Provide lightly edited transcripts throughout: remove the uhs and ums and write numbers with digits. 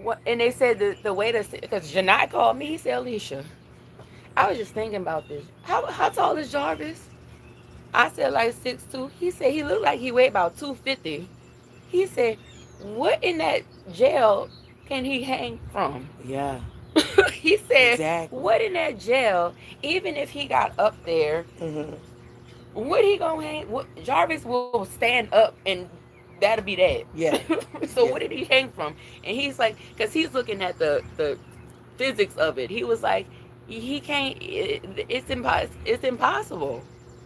what? And they said the way to, because Janai called me. He said, Alicia, I was just thinking about this. How tall is Jarvis? I said like 6'2". He said he looked like he weighed about 250. He said, what in that jail can he hang from? Yeah, He said, exactly. what in that jail, even if he got up there, Hmm. what he gonna hang? What, Jarvis will stand up and that'll be Yeah, that. So what yeah. did he hang from? And he's like, because he's looking at the physics of it. He was like, he can't. It's impossible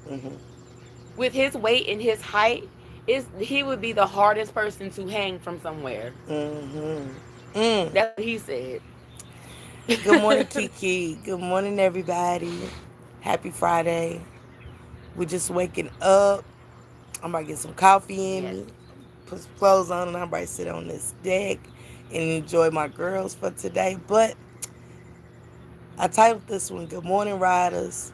Hmm. with his weight and his height. Is he would be the hardest person to hang from somewhere. Hmm. Mm. That's what he said. Good morning, Kiki. Good morning, everybody. Happy Friday. We're just waking up. I'm about to get some coffee in Yes. me, put some clothes on, and I'm about to sit on this deck and enjoy my girls for today. But I titled this one, Good Morning Riders,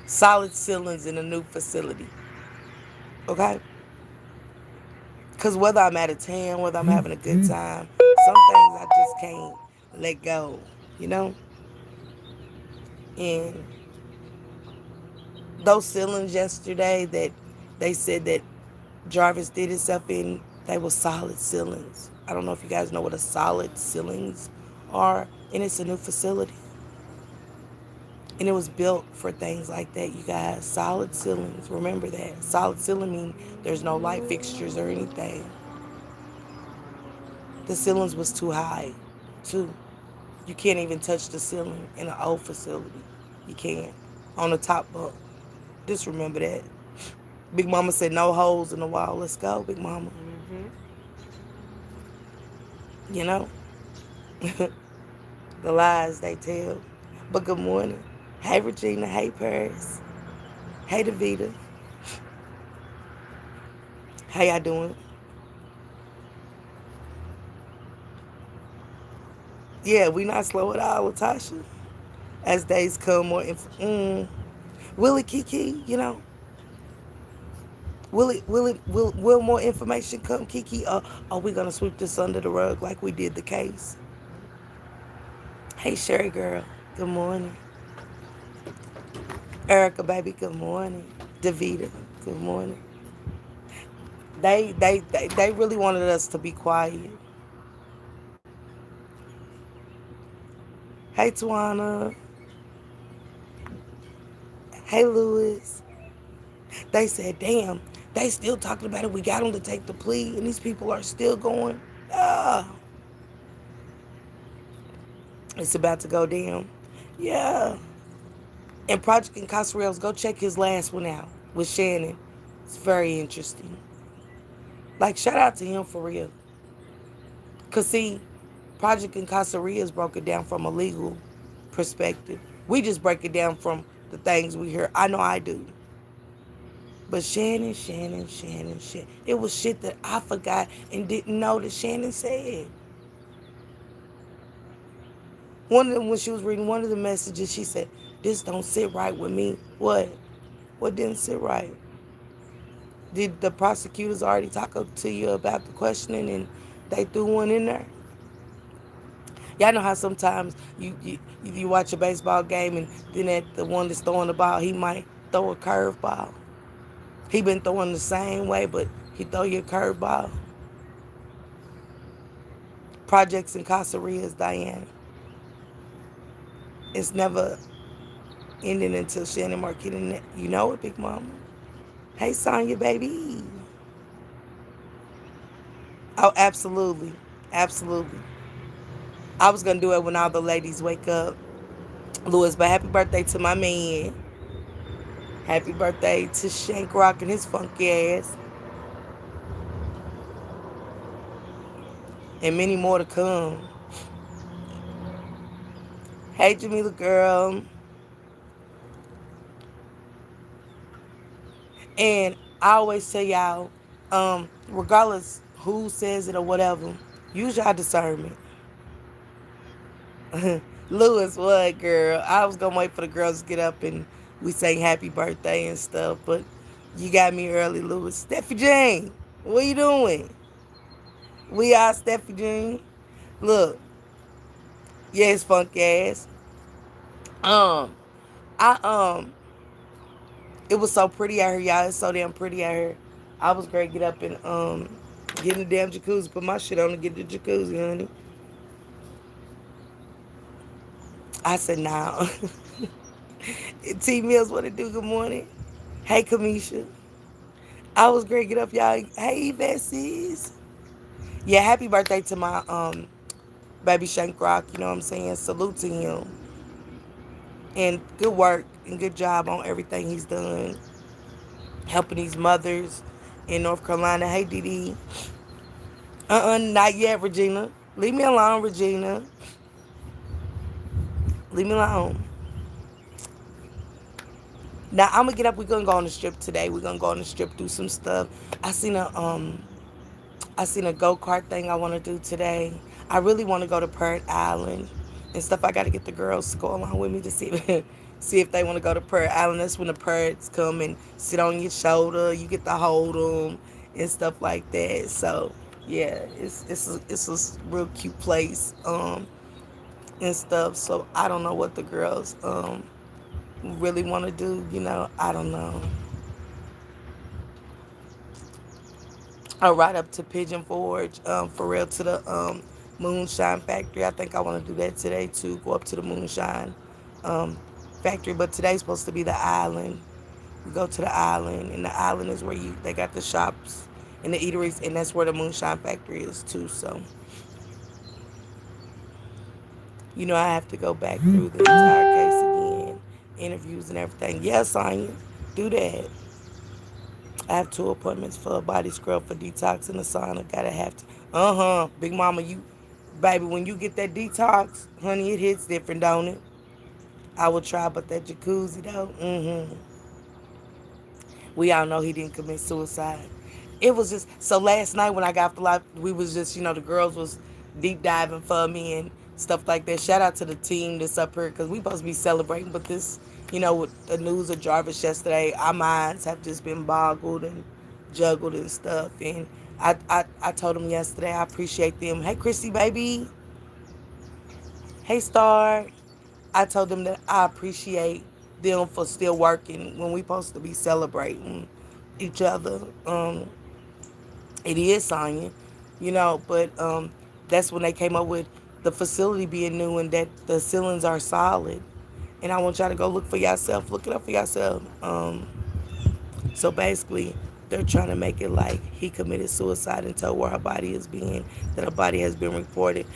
Solid Ceilings in a New Facility. Okay? Because whether I'm out of town, whether I'm having a good time, some things I just can't let go, you know? And those ceilings yesterday that they said that Jarvis did himself in, they were solid ceilings. I don't know if you guys know what a solid ceilings are, and it's a new facility. And it was built for things like that, you guys. Solid ceilings. Remember that. Solid ceiling mean there's no light fixtures or anything. The ceilings was too high, too. You can't even touch the ceiling in an old facility. You can't. On the top bunk. Just remember that. Big Mama said no holes in the wall. Let's go, Big Mama. Mm-hmm. You know? The lies they tell. But good morning. Hey, Regina. Hey, Paris. Hey, Davita. How y'all doing? Yeah, we not slow at all, Latasha. As days come, will it, Kiki? You know, will more information come, Kiki? Or are we gonna sweep this under the rug like we did the case? Hey, Sherry girl. Good morning. Erica, baby. Good morning. Davita. Good morning. They really wanted us to be quiet. Hey, Tawana. Hey, Lewis. They said, damn, they still talking about it. We got them to take the plea, and these people are still going. Ah, it's about to go down. Yeah. And Project Incarcerados, go check his last one out with Shannon. It's very interesting. Like, shout out to him for real. Because, see, Project Incarcerados broke it down from a legal perspective. We just break it down from the things we hear. I know I do. But Shannon. It was shit that I forgot and didn't know that Shannon said. One of them, when she was reading one of the messages, she said, "This don't sit right with me." What? What didn't sit right? Did the prosecutors already talk up to you about the questioning and they threw one in there? Y'all know how sometimes you watch a baseball game and then at the one that's throwing the ball, he might throw a curveball. He been throwing the same way, but he throw you a curveball. Projects and Casarias, Diane. It's never ending until Shannon Marquette and you know it, Big Mama. Hey, Sonya, baby. Oh, absolutely. Absolutely. I was going to do it when all the ladies wake up. Louis, but happy birthday to my man. Happy birthday to Shank Rock and his funky ass. And many more to come. Hey, Jamila girl. And I always tell y'all, regardless who says it or whatever, use your discernment. Lewis, what girl? I was gonna wait for the girls to get up and we sang happy birthday and stuff, but you got me early, Lewis. Steffi Jane, what you doing? We are Steffi Jane. Look, yes, funk ass. Um, I it was so pretty out here, y'all. It's so damn pretty out here. I was great get up and get in the damn jacuzzi, put my shit on and get the jacuzzi, honey. I said, nah. T Mills, what it do? Good morning. Hey, Kamisha. I was great get up, y'all. Hey, Vessies. Yeah, happy birthday to my baby Shank Rock. You know what I'm saying? Salute to him. And good work and good job on everything he's done. Helping these mothers in North Carolina. Hey, Dee. Not yet, Regina. Leave me alone, Regina. Leave me alone. Now I'm gonna get up. We're gonna go on the strip today. We're gonna go on the strip, do some stuff. I seen a I seen a go kart thing I want to do today. I really want to go to Parrot Island and stuff. I got to get the girls to go along with me to see see if they want to go to Parrot Island. That's when the parrots come and sit on your shoulder. You get to hold them and stuff like that. So yeah, it's a real cute place and stuff. So I don't know what the girls really want to do. You know, I don't know. Right up to Pigeon Forge, for real to the Moonshine Factory. I think I want to do that today too. Go up to the Moonshine um, Factory, but today's supposed to be the island. We go to the island, and the island is where you they got the shops and the eateries, and that's where the Moonshine Factory is too. So you know I have to go back through the entire case again, interviews and everything. Yes, Sonya, do that. I have 2 appointments for a body scrub for detox and a sauna. Gotta have to. Big mama, you, baby, when you get that detox, honey, it hits different, don't it? I will try, but that jacuzzi though, we all know he didn't commit suicide. It was just so last night when I got off the lot, we was just the girls was deep diving for me and stuff like that. Shout out to the team that's up here because we supposed to be celebrating, but this with the news of Jarvis yesterday, our minds have just been boggled and juggled and stuff. And I told them yesterday I appreciate them. Hey Chrissy baby, hey Star. I told them that I appreciate them for still working when we supposed to be celebrating each other. It is Sonya, but that's when they came up with the facility being new and that the ceilings are solid. And I want y'all to go look for yourself, look it up for yourself. So basically, they're trying to make it like he committed suicide and told where her body is being, that her body has been reported.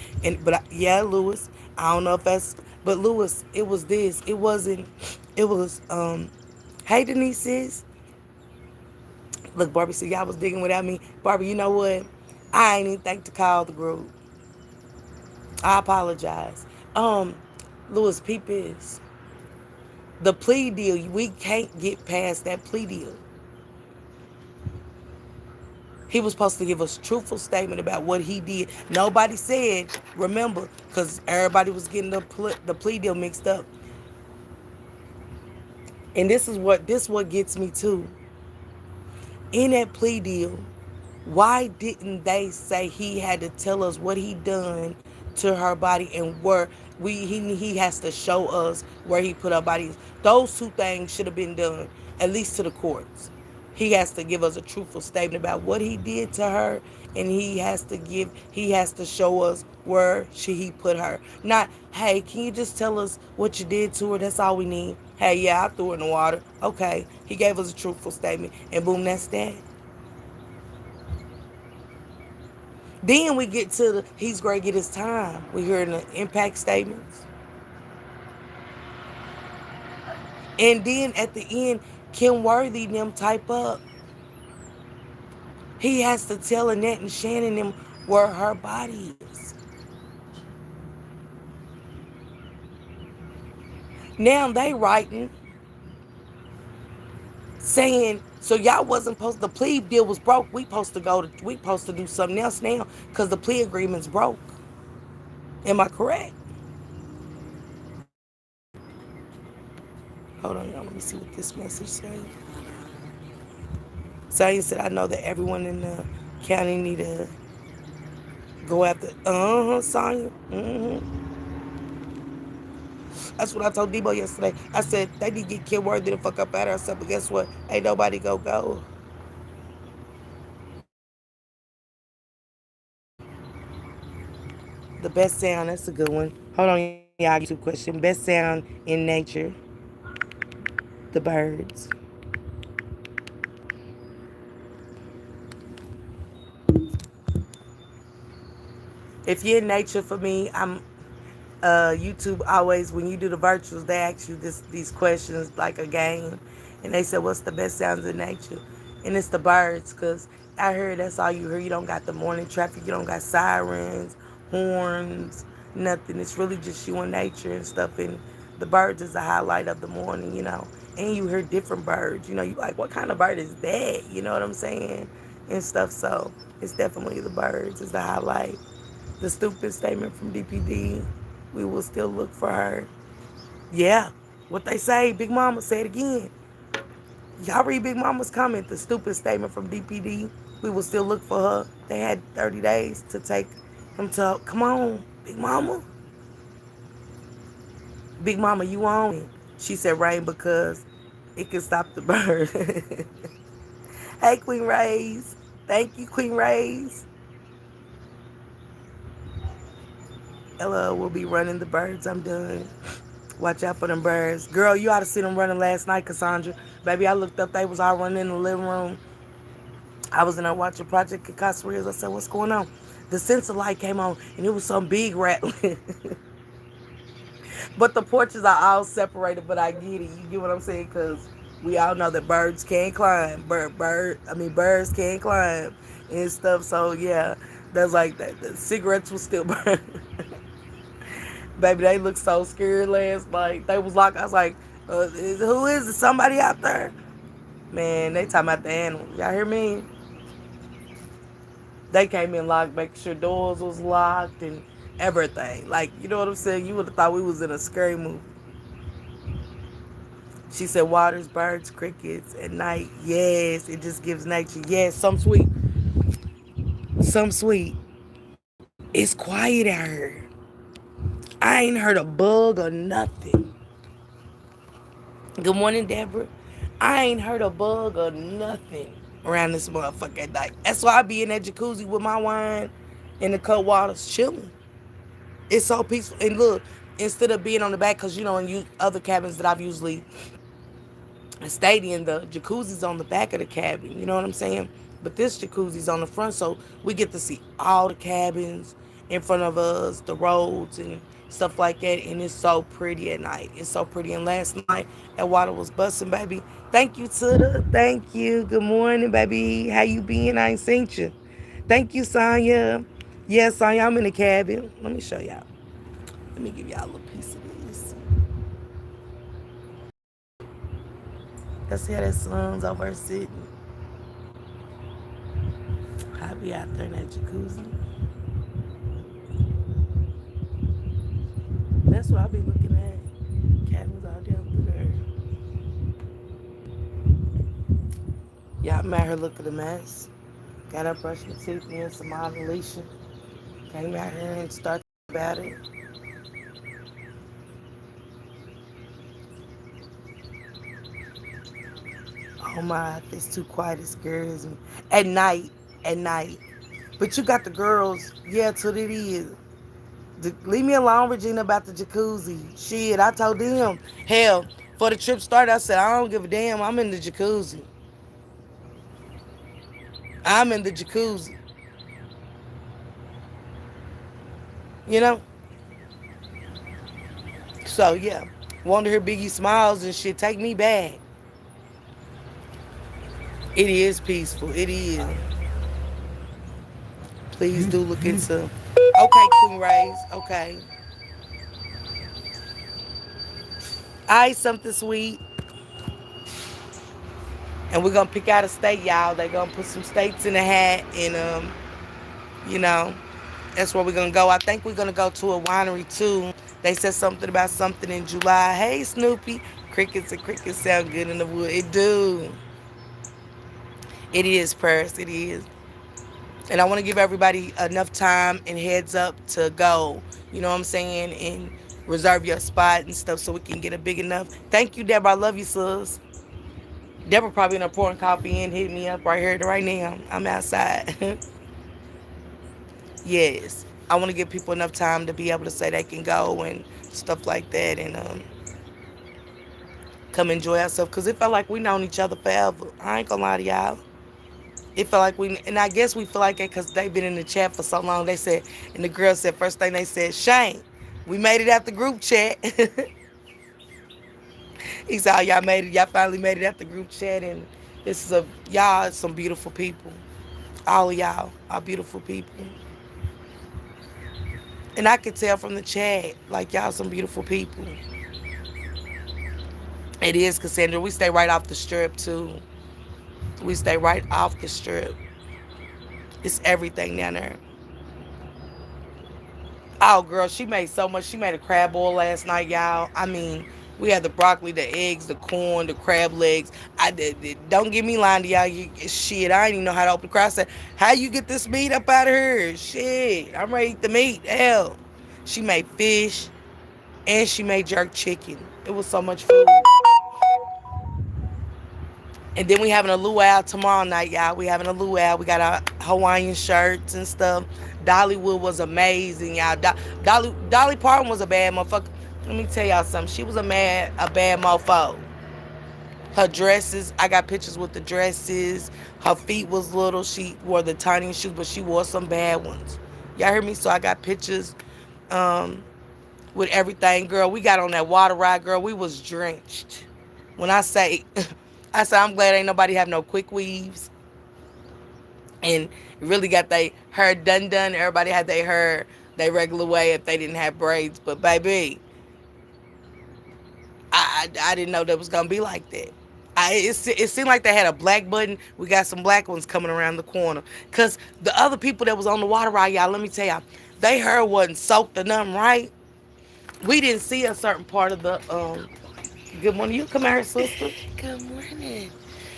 Yeah, Lewis, I don't know if but Lewis, it was this. It wasn't. It was. Hey Denise, sis. Look, Barbie said y'all was digging without me. Barbie, you know what? I ain't even think to call the group. I apologize. Lewis, peep is the plea deal. We can't get past that plea deal. He was supposed to give us a truthful statement about what he did. Nobody said, remember, because everybody was getting the plea deal mixed up. And this what gets me too. In that plea deal, why didn't they say he had to tell us what he done to her body and where he has to show us where he put her body? Those two things should have been done, at least to the courts. He has to give us a truthful statement about what he did to her, and he has to show us where should he put her. Not, hey, can you just tell us what you did to her? That's all we need. Hey, yeah, I threw her in the water. Okay. He gave us a truthful statement, and boom, that's that. Then we get to he's going to get his time. We hear in the impact statements. And then at the end, Kim Worthy them type up. He has to tell Annette and Shannon them where her body is. Now they writing, saying, so y'all wasn't supposed, the plea deal was broke. We supposed to do something else now because the plea agreement's broke. Am I correct? Hold on, y'all. Let me see what this message says. Sonya said, I know that everyone in the county need a Go after, Sonya. That's what I told Debo yesterday. I said they need to get Kid Worthy the fuck up out of herself. But guess what? Ain't nobody go. The best sound. That's a good one. Hold on, y'all. YouTube question. Best sound in nature. The birds. If you're in nature for me, I'm YouTube always when you do the virtuals, they ask you these questions like a game, and they said, "What's the best sounds in nature?" And it's the birds, cause I heard that's all you hear. You don't got the morning traffic, you don't got sirens, horns, nothing. It's really just you and nature and stuff. And the birds is the highlight of the morning, you know. And you hear different birds, you know. You like, what kind of bird is that? You know what I'm saying? And stuff. So it's definitely the birds is the highlight. The stupid statement from DPD, we will still look for her. Yeah, what they say, Big Mama, say it again. Y'all read Big Mama's comment, the stupid statement from DPD, we will still look for her. They had 30 days to take him to, come on, Big Mama. Big Mama, you on it. She said rain because it can stop the bird. Hey, Queen Rays. Thank you, Queen Rays. Ella will be running the birds. I'm done. Watch out for them birds. Girl, you ought to see them running last night, Cassandra. Baby, I looked up. They was all running in the living room. I was in there watching Project Casarias. I said, what's going on? The sensor light came on, and it was some big rattling. But the porches are all separated, but I get it. You get what I'm saying? Because we all know that birds can climb. Birds can climb and stuff. So, yeah, that's like that. The cigarettes will still burn. Baby, they looked so scared last night. They was like, I was like, who is it? Somebody out there? Man, they talking about the animals. Y'all hear me? They came in locked, making sure doors was locked and everything. Like, you know what I'm saying? You would have thought we was in a scary movie. She said, waters, birds, crickets at night. Yes, it just gives nature. Yes, some sweet. Some sweet. It's quiet out here. I ain't heard a bug or nothing. Good morning, Deborah. I ain't heard a bug or nothing around this motherfucker at night. That's why I be in that jacuzzi with my wine in the cold waters chilling. It's so peaceful. And look, instead of being on the back, because you know, in other cabins that I've usually stayed in, the jacuzzi's on the back of the cabin. You know what I'm saying? But this jacuzzi's on the front, so we get to see all the cabins in front of us, the roads and stuff like that. And it's so pretty at night. It's so pretty. And last night, that water was busting, baby. Thank you, Tuda. Thank you. Good morning, baby. How you been? I ain't seen you. Thank you, Sonya. Yeah, Sonya, I'm in the cabin. Let me show y'all. Let me give y'all a little piece of this. Let's see how that sun's over sitting. I be out there in that jacuzzi. That's what I be looking at. Cabins all down through there. Yeah, I'm out here looking a mess. Got up, brushed my teeth, me and Samad and Alicia. Came out here and started about it. Oh my, if it's too quiet, it scares me. At night, at night. But you got the girls. Yeah, that's what it is. Leave me alone, Regina, about the jacuzzi. Shit, I told them. Hell, for the trip started, I said, I don't give a damn. I'm in the jacuzzi. I'm in the jacuzzi. You know? So, yeah. Want to hear Biggie smiles and shit. Take me back. It is peaceful. It is. Please do look into. Okay, Queen Rays. Okay. I ate something sweet. And we're going to pick out a state, y'all. They're going to put some states in the hat. And, you know, that's where we're going to go. I think we're going to go to a winery, too. They said something about something in July. Hey, Snoopy. Crickets and crickets sound good in the wood. It do. It is, Purse. It is. And I want to give everybody enough time and heads up to go, you know what I'm saying, and reserve your spot and stuff so we can get it big enough. Thank you, Deborah. I love you, sis. Deborah probably in a pouring coffee and hit me up right here, right now. I'm outside. Yes. I want to give people enough time to be able to say they can go and stuff like that and come enjoy ourselves. Because it felt like we known each other forever. I ain't gonna lie to y'all. It felt like we, and I guess we feel like it because they've been in the chat for so long. They said, and the girl said, first thing they said, Shane, we made it out the group chat. He said, oh, y'all made it. Y'all finally made it out the group chat. And this is y'all, some beautiful people. All of y'all are beautiful people. And I could tell from the chat, like, y'all some beautiful people. It is, Cassandra. We stay right off the strip, too. We stay right off the strip. It's everything down there. Oh, girl, she made so much. She made a crab boil last night, y'all. I mean, we had the broccoli, the eggs, the corn, the crab legs. Don't get me lying to y'all. Shit, I didn't even know how to open the crab. I said, how you get this meat up out of here? Shit, I'm ready to eat the meat. Hell. She made fish and she made jerk chicken. It was so much food. And then we having a luau tomorrow night, y'all. We having a luau. We got our Hawaiian shirts and stuff. Dollywood was amazing, y'all. Dolly Parton was a bad motherfucker. Let me tell y'all something. She was a bad mofo. Her dresses, I got pictures with the dresses. Her feet was little. She wore the tiniest shoes, but she wore some bad ones. Y'all hear me? So I got pictures um, with everything, girl. We got on that water ride, girl. We was drenched. When I say, I said, I'm glad ain't nobody have no quick weaves. And really got their hair done. Everybody had their hair their regular way if they didn't have braids. But baby, I didn't know that was gonna be like that. It seemed like they had a black button. We got some black ones coming around the corner. Cause the other people that was on the water ride, y'all, let me tell y'all, they hair wasn't soaked or nothing, right? We didn't see a certain part of the good morning. You come out here, sister. Good morning.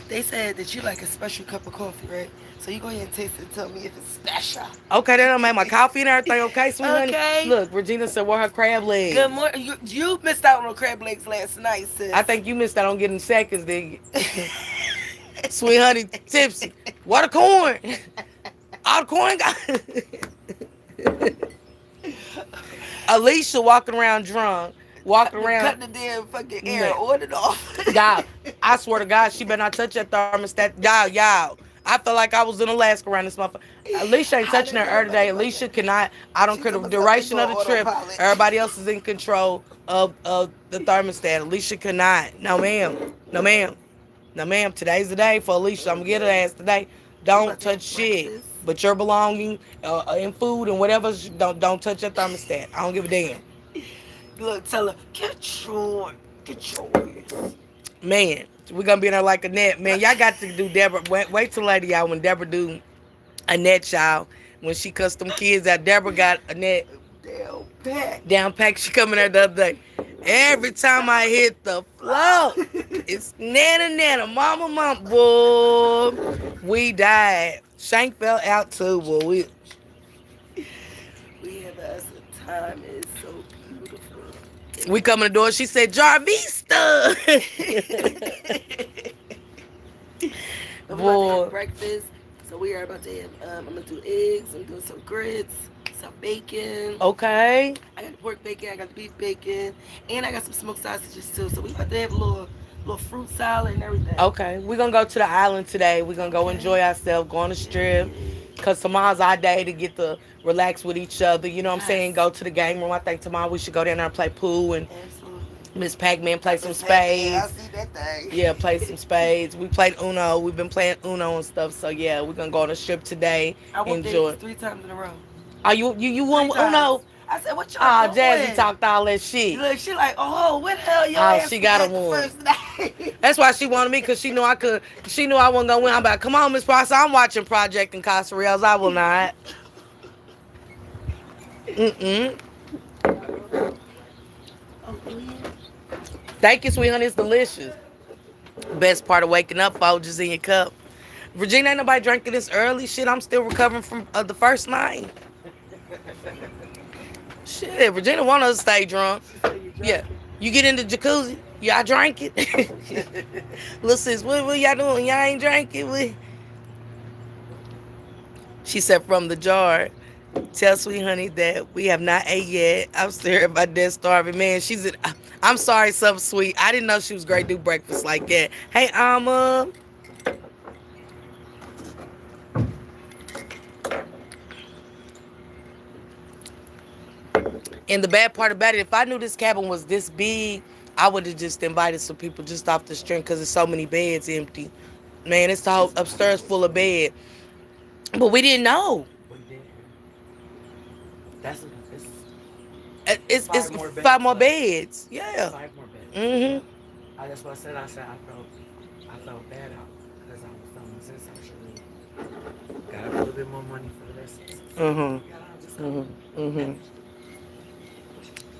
They said that you like a special cup of coffee, right? So you go ahead and taste it and tell me if it's special. Okay, that don't make my coffee and everything. Okay, sweet honey. Okay. Look, Regina said, "Where her crab legs?" Good morning. You missed out on crab legs last night, sis. I think you missed out on getting seconds, did you? Sweet honey, tipsy. What a corn? All the corn got. Alicia walking around drunk, walking around. Cut the damn fucking air on and off. Y'all, I swear to God, she better not touch that thermostat. Y'all. I felt like I was in Alaska around this motherfucker. Alicia ain't touching her air today. Alicia cannot. I don't care the duration of the trip. Everybody else is in control of the thermostat. Alicia cannot. No, ma'am. No, ma'am. No, ma'am. Today's the day for Alicia. I'm going to get her ass today. Don't touch shit. But your belonging in food and whatever, don't touch that thermostat. I don't give a damn. Look, tell her, get yours. Man, we're going to be in there like a net. Man, y'all got to do Deborah. Wait till later, y'all, when Deborah do a net, y'all. When she cussed them kids out, Deborah got a net. Down pack. She coming there the other day. Every time I hit the floor, it's nana, mama, boy. We died. Shank fell out too, boy. We have us a time. It's so beautiful. We come in the door. She said, Jarvis. Boy. About to have breakfast. So we are about to have, I'm going to do eggs. I'm doing some grits, some bacon. Okay. I got the pork bacon. I got the beef bacon. And I got some smoked sausages too. So we about to have a little fruit salad and everything. Okay. We're going to go to the island today. We're going to go enjoy ourselves, go on the strip. Because tomorrow's our day to get to relax with each other. You know what I'm saying? Go to the game room. I think tomorrow we should go down there and play pool and Miss Pac-Man play some spades. I see that thing. Yeah, play some spades. We played Uno. We've been playing Uno and stuff. So yeah, we're gonna go on a strip today. I won enjoy 3 times in a row. Oh, you won Uno? I said, what y'all doing? Jazzy talked all that shit. Look, she like, oh, what the hell y'all? She got a win. That's why she wanted me, because she knew I could. She knew I wasn't gonna win. I'm like, come on, Miss Prosser, I'm watching Project in Casa Reals. I will not. Thank you, sweet honey. It's delicious. Best part of waking up, folks, is in your cup. Virginia, ain't nobody drinking this early. Shit, I'm still recovering from the first night. Shit, Virginia want us to stay drunk. She said you Yeah. drank it. You get in the jacuzzi. Yeah, I drank it. Lil sis, what y'all doing? Y'all ain't drank it? She said from the jar. Tell sweet honey that we have not ate yet. I'm still here by dead starving. Man, I'm sorry, something sweet. I didn't know she was great to do breakfast like that. Hey, Alma. And the bad part about it, if I knew this cabin was this big, I would have just invited some people just off the string because there's so many beds empty. Man, it's the whole upstairs full of bed. But we didn't know. We didn't. That's it's It's five more beds five more left. beds. Yeah. 5 more beds. Mm-hmm. That's what I said. I felt bad out because I was feeling since actually got a little bit more money for the rest of this. Mm-hmm. Mm-hmm. Mm-hmm.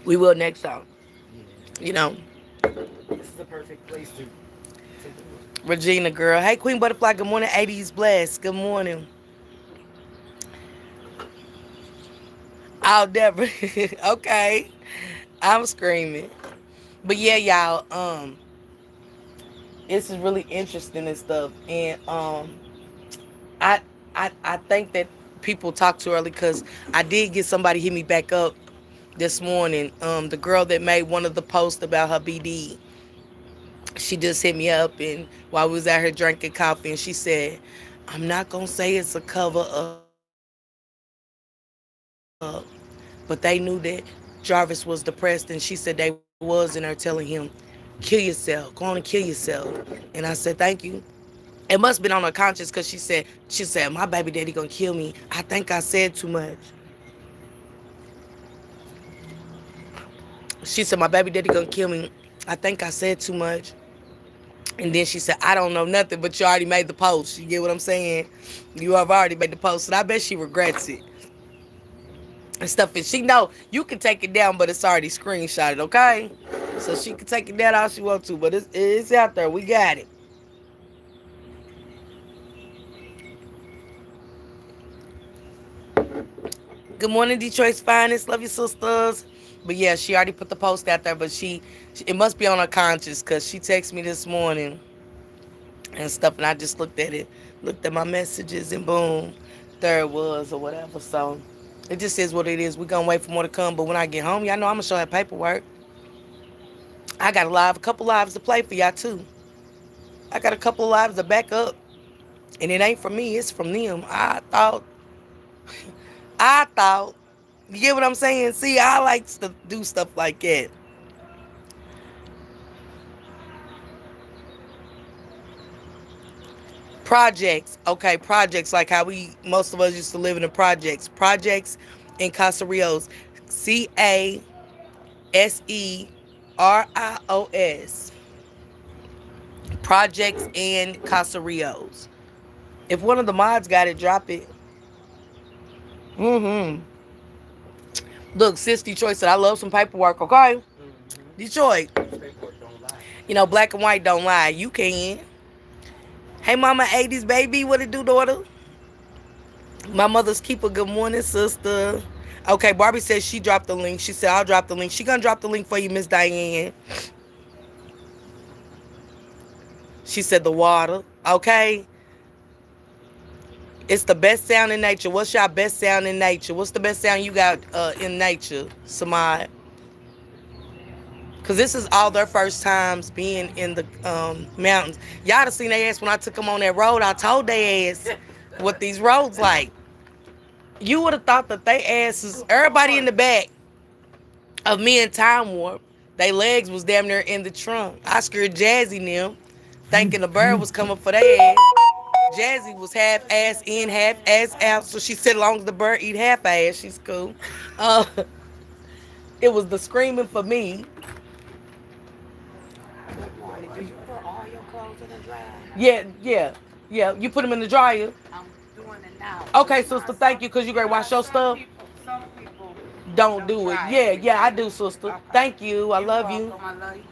We will next time. Yeah, You know. this is the perfect place to do it. Regina, girl. Hey, Queen Butterfly. Good morning. 80s blessed. Good morning. I'll never. Okay. I'm screaming. But yeah, y'all. This is really interesting and stuff. And I I think that people talk too early because I did get somebody hit me back up this morning. The girl that made one of the posts about her BD, she just hit me up and while we was out here drinking coffee, and she said, "I'm not gonna say it's a cover up, but they knew that Jarvis was depressed, and she said they was in there telling him, kill yourself, go on and kill yourself." And I said, "Thank you." It must have been on her conscience because she said, my baby daddy gonna kill me. I think I said too much. She said, my baby daddy gonna kill me. I think I said too much. And then she said, I don't know nothing, but you already made the post. You get what I'm saying? You have already made the post. And I bet she regrets it. And stuff. And she know you can take it down, but it's already screenshotted, okay? So she can take it down all she wants to, but it's out there. We got it. Good morning, Detroit's finest. Love you, sisters. But yeah, she already put the post out there, but it must be on her conscience because she texted me this morning and stuff, and I just looked at it, looked at my messages, and boom, there it was or whatever. So it just is what it is. We're gonna wait for more to come, but when I get home, y'all know I'm gonna show her paperwork. I got a couple lives to play for y'all too. I got a couple of lives to back up, and it ain't from me, it's from them. I thought, you get what I'm saying? See, I like to do stuff like that. Projects, okay, projects like how most of us used to live in the projects in Casa Rios, Caserios, projects and Casa Rios. If one of the mods got it, drop it. Mm-hmm. Look, sis Detroit said I love some paperwork, okay? Mm-hmm. Detroit, This paperwork don't lie. black and white don't lie. You can. Hey, mama, 80s baby, what it do, daughter? My mother's keeper, good morning, sister. Okay, Barbie says she dropped the link. She said, I'll drop the link. She gonna drop the link for you, Miss Diane. She said the water. Okay. It's the best sound in nature. What's your best sound in nature? What's the best sound you got in nature, Samad? Because this is all their first times being in the mountains. Y'all have seen their ass when I took them on that road. I told they ass what these roads like. You would have thought that they asses, everybody in the back of me and Time Warp, they legs was damn near in the trunk. I scared Jazzy and them, thinking the bird was coming for their ass. Jazzy was half ass in, half ass out, so she said, as long as the bird eat half ass, she's cool. Uh, it was the screaming for me. Good morning. Do you put all your clothes in the dryer? Yeah. You put them in the dryer. I'm doing it now. Okay, sister, thank you, because you gotta wash your stuff. Some people Don't don't do it. dry Yeah, I everything. do, sister. Okay. Thank you. I You're love you. welcome. I love you.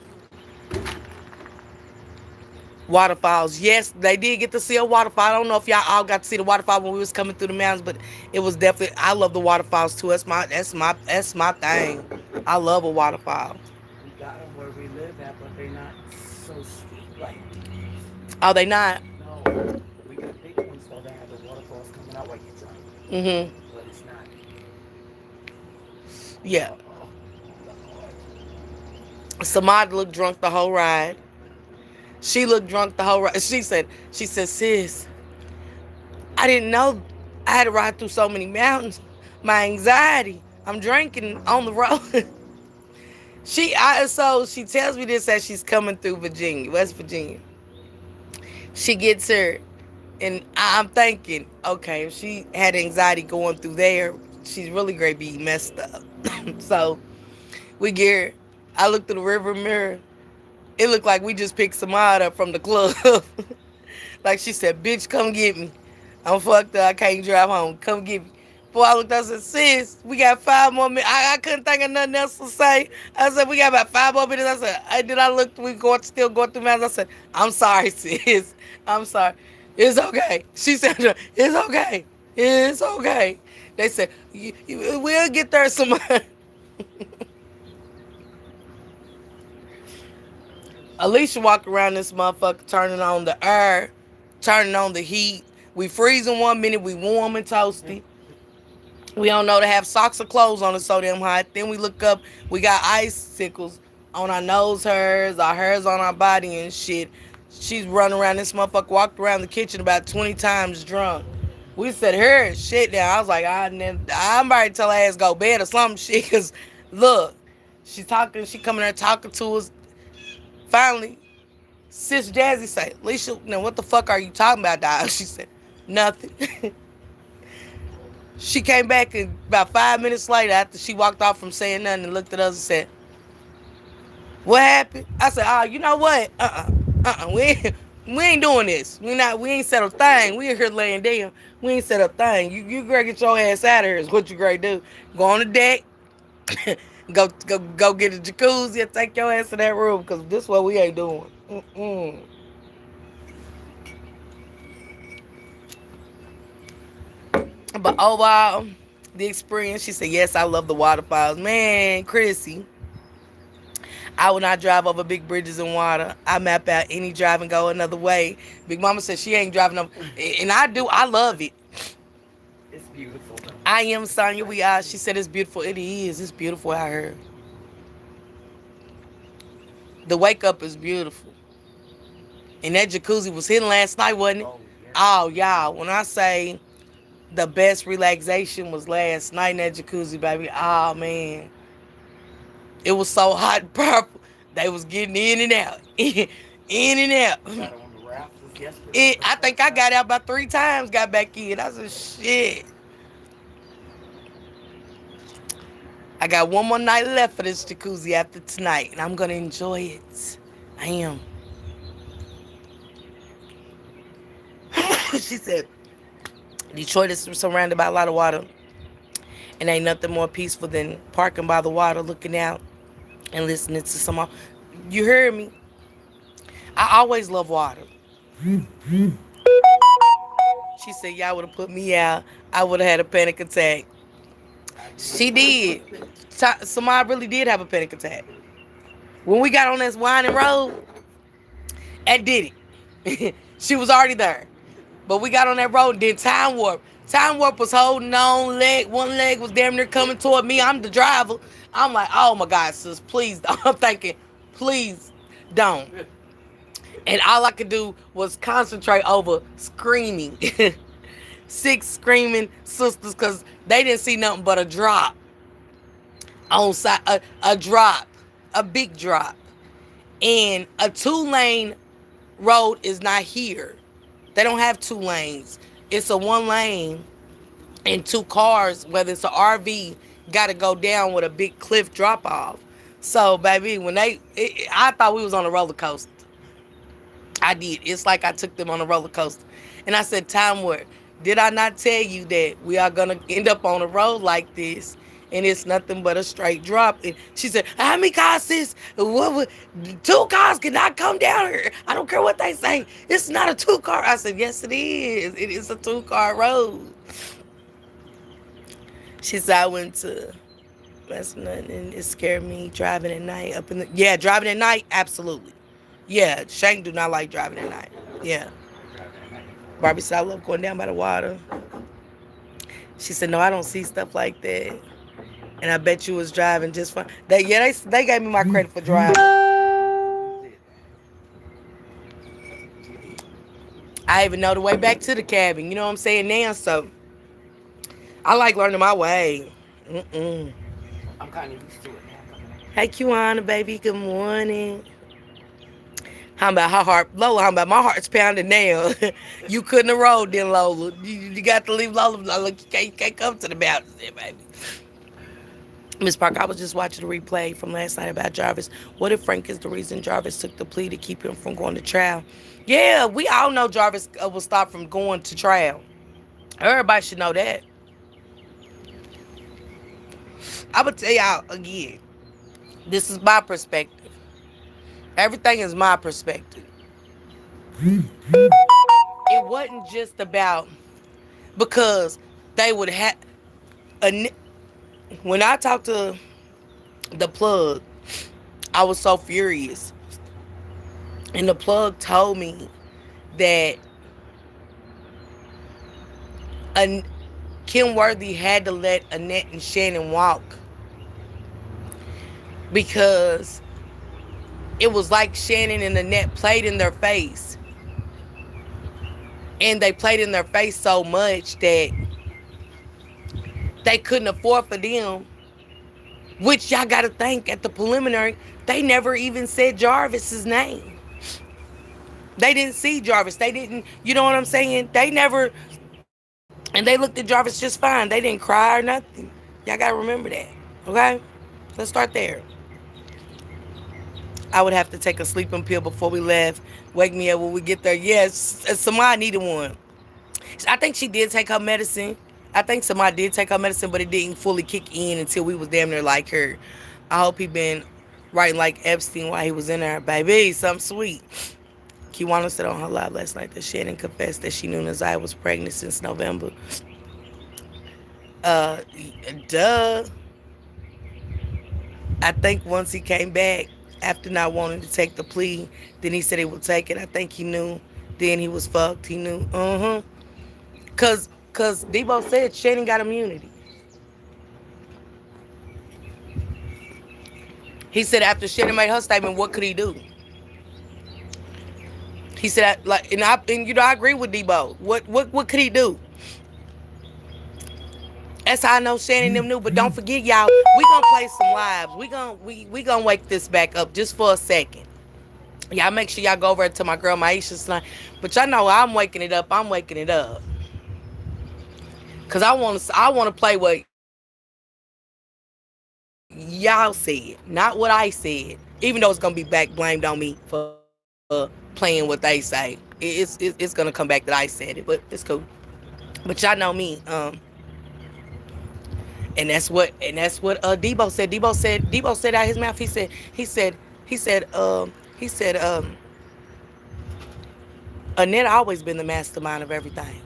Waterfalls. Yes, they did get to see a waterfall. I don't know if y'all all got to see the waterfall when we was coming through the mountains, but it was definitely. I love the waterfalls too. That's my thing. I love a waterfall. We got them where we live at, but they're not so steep like these. Are they not? No, we got big ones though that have the waterfalls coming out while you're driving, Mm-hmm. but it's not. Yeah. Oh, Samad looked drunk the whole ride. She looked drunk the whole ride. She said, sis, I didn't know I had to ride through so many mountains. My anxiety. I'm drinking on the road. So she tells me this as she's coming through Virginia, West Virginia. She gets her, and I'm thinking, okay, if she had anxiety going through there, she's really going to be messed up. So we get her. I looked through the river mirror. It looked like we just picked Samad up from the club. Like she said, bitch, come get me. I'm fucked up. I can't drive home. Come get me. Boy, I looked up and said, sis, we got 5 more minutes. I couldn't think of nothing else to say. I said, we got about 5 more minutes. I said, then I looked, still going through mountains. I said, I'm sorry, sis. I'm sorry. It's okay. She said, it's okay. It's okay. They said, we'll get there some. Alicia walked around this motherfucker turning on the air, turning on the heat. We freezing 1 minute, we warm and toasty. We don't know to have socks or clothes on us so damn hot. Then we look up, we got icicles on our nose hairs, our hairs on our body and shit. She's running around this motherfucker, walked around the kitchen about 20 times drunk. We said, her shit down. I was like, I'm about to tell her ass go bed or some shit, because look, she coming there talking to us. Finally, Sis Jazzy say, Alicia, now what the fuck are you talking about, dog? She said, nothing. She came back and about 5 minutes later after she walked off from saying nothing and looked at us and said, what happened? I said, oh, you know what? We ain't doing this. We ain't said a thing. We in here laying down. We ain't said a thing. You gotta get your ass out of here is what you gotta do. Go on the deck. Go get a jacuzzi and take your ass to that room, because this is what we ain't doing. Mm-mm. But overall, the experience, she said, yes, I love the waterfalls. Man, Chrissy, I will not drive over big bridges and water. I map out any drive and go another way. Big Mama said she ain't driving over. And I do. I love it. it's beautiful though. I am Sonya. We are. She said it's beautiful. It is. It's beautiful out here. The wake up is beautiful. And that jacuzzi was hitting last night, wasn't it? Oh yeah. Oh, y'all. When I say the best relaxation was last night in that jacuzzi, baby. Oh, man. It was so hot and purple. They was getting in and out. In and out. Got on the rafters yesterday. I think I got out about 3 times, got back in. I said, shit. I got one more night left for this jacuzzi after tonight, and I'm going to enjoy it. I am. She said, Detroit is surrounded by a lot of water, and ain't nothing more peaceful than parking by the water, looking out, and listening to some. You heard me? I always love water. She said, y'all would have put me out. I would have had a panic attack. She did. Samad really did have a panic attack. When we got on this winding road, that did it. She was already there. But we got on that road and then Time Warp. Time Warp was holding on leg. One leg was damn near coming toward me. I'm the driver. I'm like, oh my God, sis, please don't. I'm thinking, please don't. And all I could do was concentrate over screaming. 6 screaming sisters, because they didn't see nothing but a drop. On side, a drop. A big drop. And a 2-lane road is not here. They don't have 2 lanes. It's a 1 lane, and 2 cars, whether it's an RV, got to go down with a big cliff drop off. So, baby, I thought we was on a roller coaster. I did. It's like I took them on a roller coaster. And I said, Time Warp, did I not tell you that we are going to end up on a road like this? and it's nothing but a straight drop. And she said, "How many cars, sis? What? Two cars cannot come down here. I don't care what they say. It's not a two-car." I said, "Yes, it is. It is a two-car road." She said, "I went to." That's nothing. It scared me driving at night up in the. Yeah, driving at night, absolutely. Yeah, Shank do not like driving at night. Yeah. Driving at night for Barbie said, "I love going down by the water." She said, "No, I don't see stuff like that." And I bet you was driving just fine. They gave me my credit for driving. you did I even know the way back to the cabin. You know what I'm saying now? So I like learning my way. Mm-mm. that. I'm kind of used to it now. Coming up. Hey, Kiwana, baby. Good morning. How about her heart, Lola? How about my heart's pounding now? You couldn't have rolled then, Lola. You got to leave Lola. Lola, you can't come to the mountains there, baby. Miss Parker, I was just watching the replay from last night about Jarvis. What if Frank is the reason Jarvis took the plea to keep him from going to trial? Yeah, we all know Jarvis will stop from going to trial. Everybody should know that. I would tell y'all again, this is my perspective. Everything is my perspective. It wasn't just about because they would have. When I talked to the plug, I was so furious. And the plug told me that Kim Worthy had to let Annette and Shannon walk because it was like Shannon and Annette played in their face. And they played in their face so much that they couldn't afford for them. Which y'all got to think at the preliminary, they never even said Jarvis's name. They didn't see Jarvis. They didn't, you know what I'm saying? They never, and they looked at Jarvis just fine. They didn't cry or nothing. Y'all got to remember that. Okay? Let's start there. I would have to take a sleeping pill before we left. Wake me up when we get there. Yes, Samai needed one. I think she did take her medicine. I think Samai did take her medicine, but it didn't fully kick in until we was damn near like her. I hope he been writing like Epstein while he was in there. Baby, something sweet. Kiwana said on her live last night that Shannon confessed that she knew Nazai was pregnant since November. Uh, Duh. I think once he came back after not wanting to take the plea, then he said he would take it. I think he knew. Then he was fucked. He knew. Cause Debo said Shannon got immunity. He said after Shannon made her statement, what could he do? He said like, and I agree with Debo. What could he do? That's how I know Shannon and them knew. But don't forget, y'all, we gonna play some lives. We gonna wake this back up just for a second. Y'all make sure y'all go over to my girl Maisha's line. But y'all know I'm waking it up. I'm waking it up. Cause I wanna play what y'all said, not what I said. Even though it's gonna be back blamed on me for playing what they say. It's gonna come back that I said it, but it's cool. But y'all know me. And that's what Debo said. Debo said out of his mouth. He said Annette always been the mastermind of everything.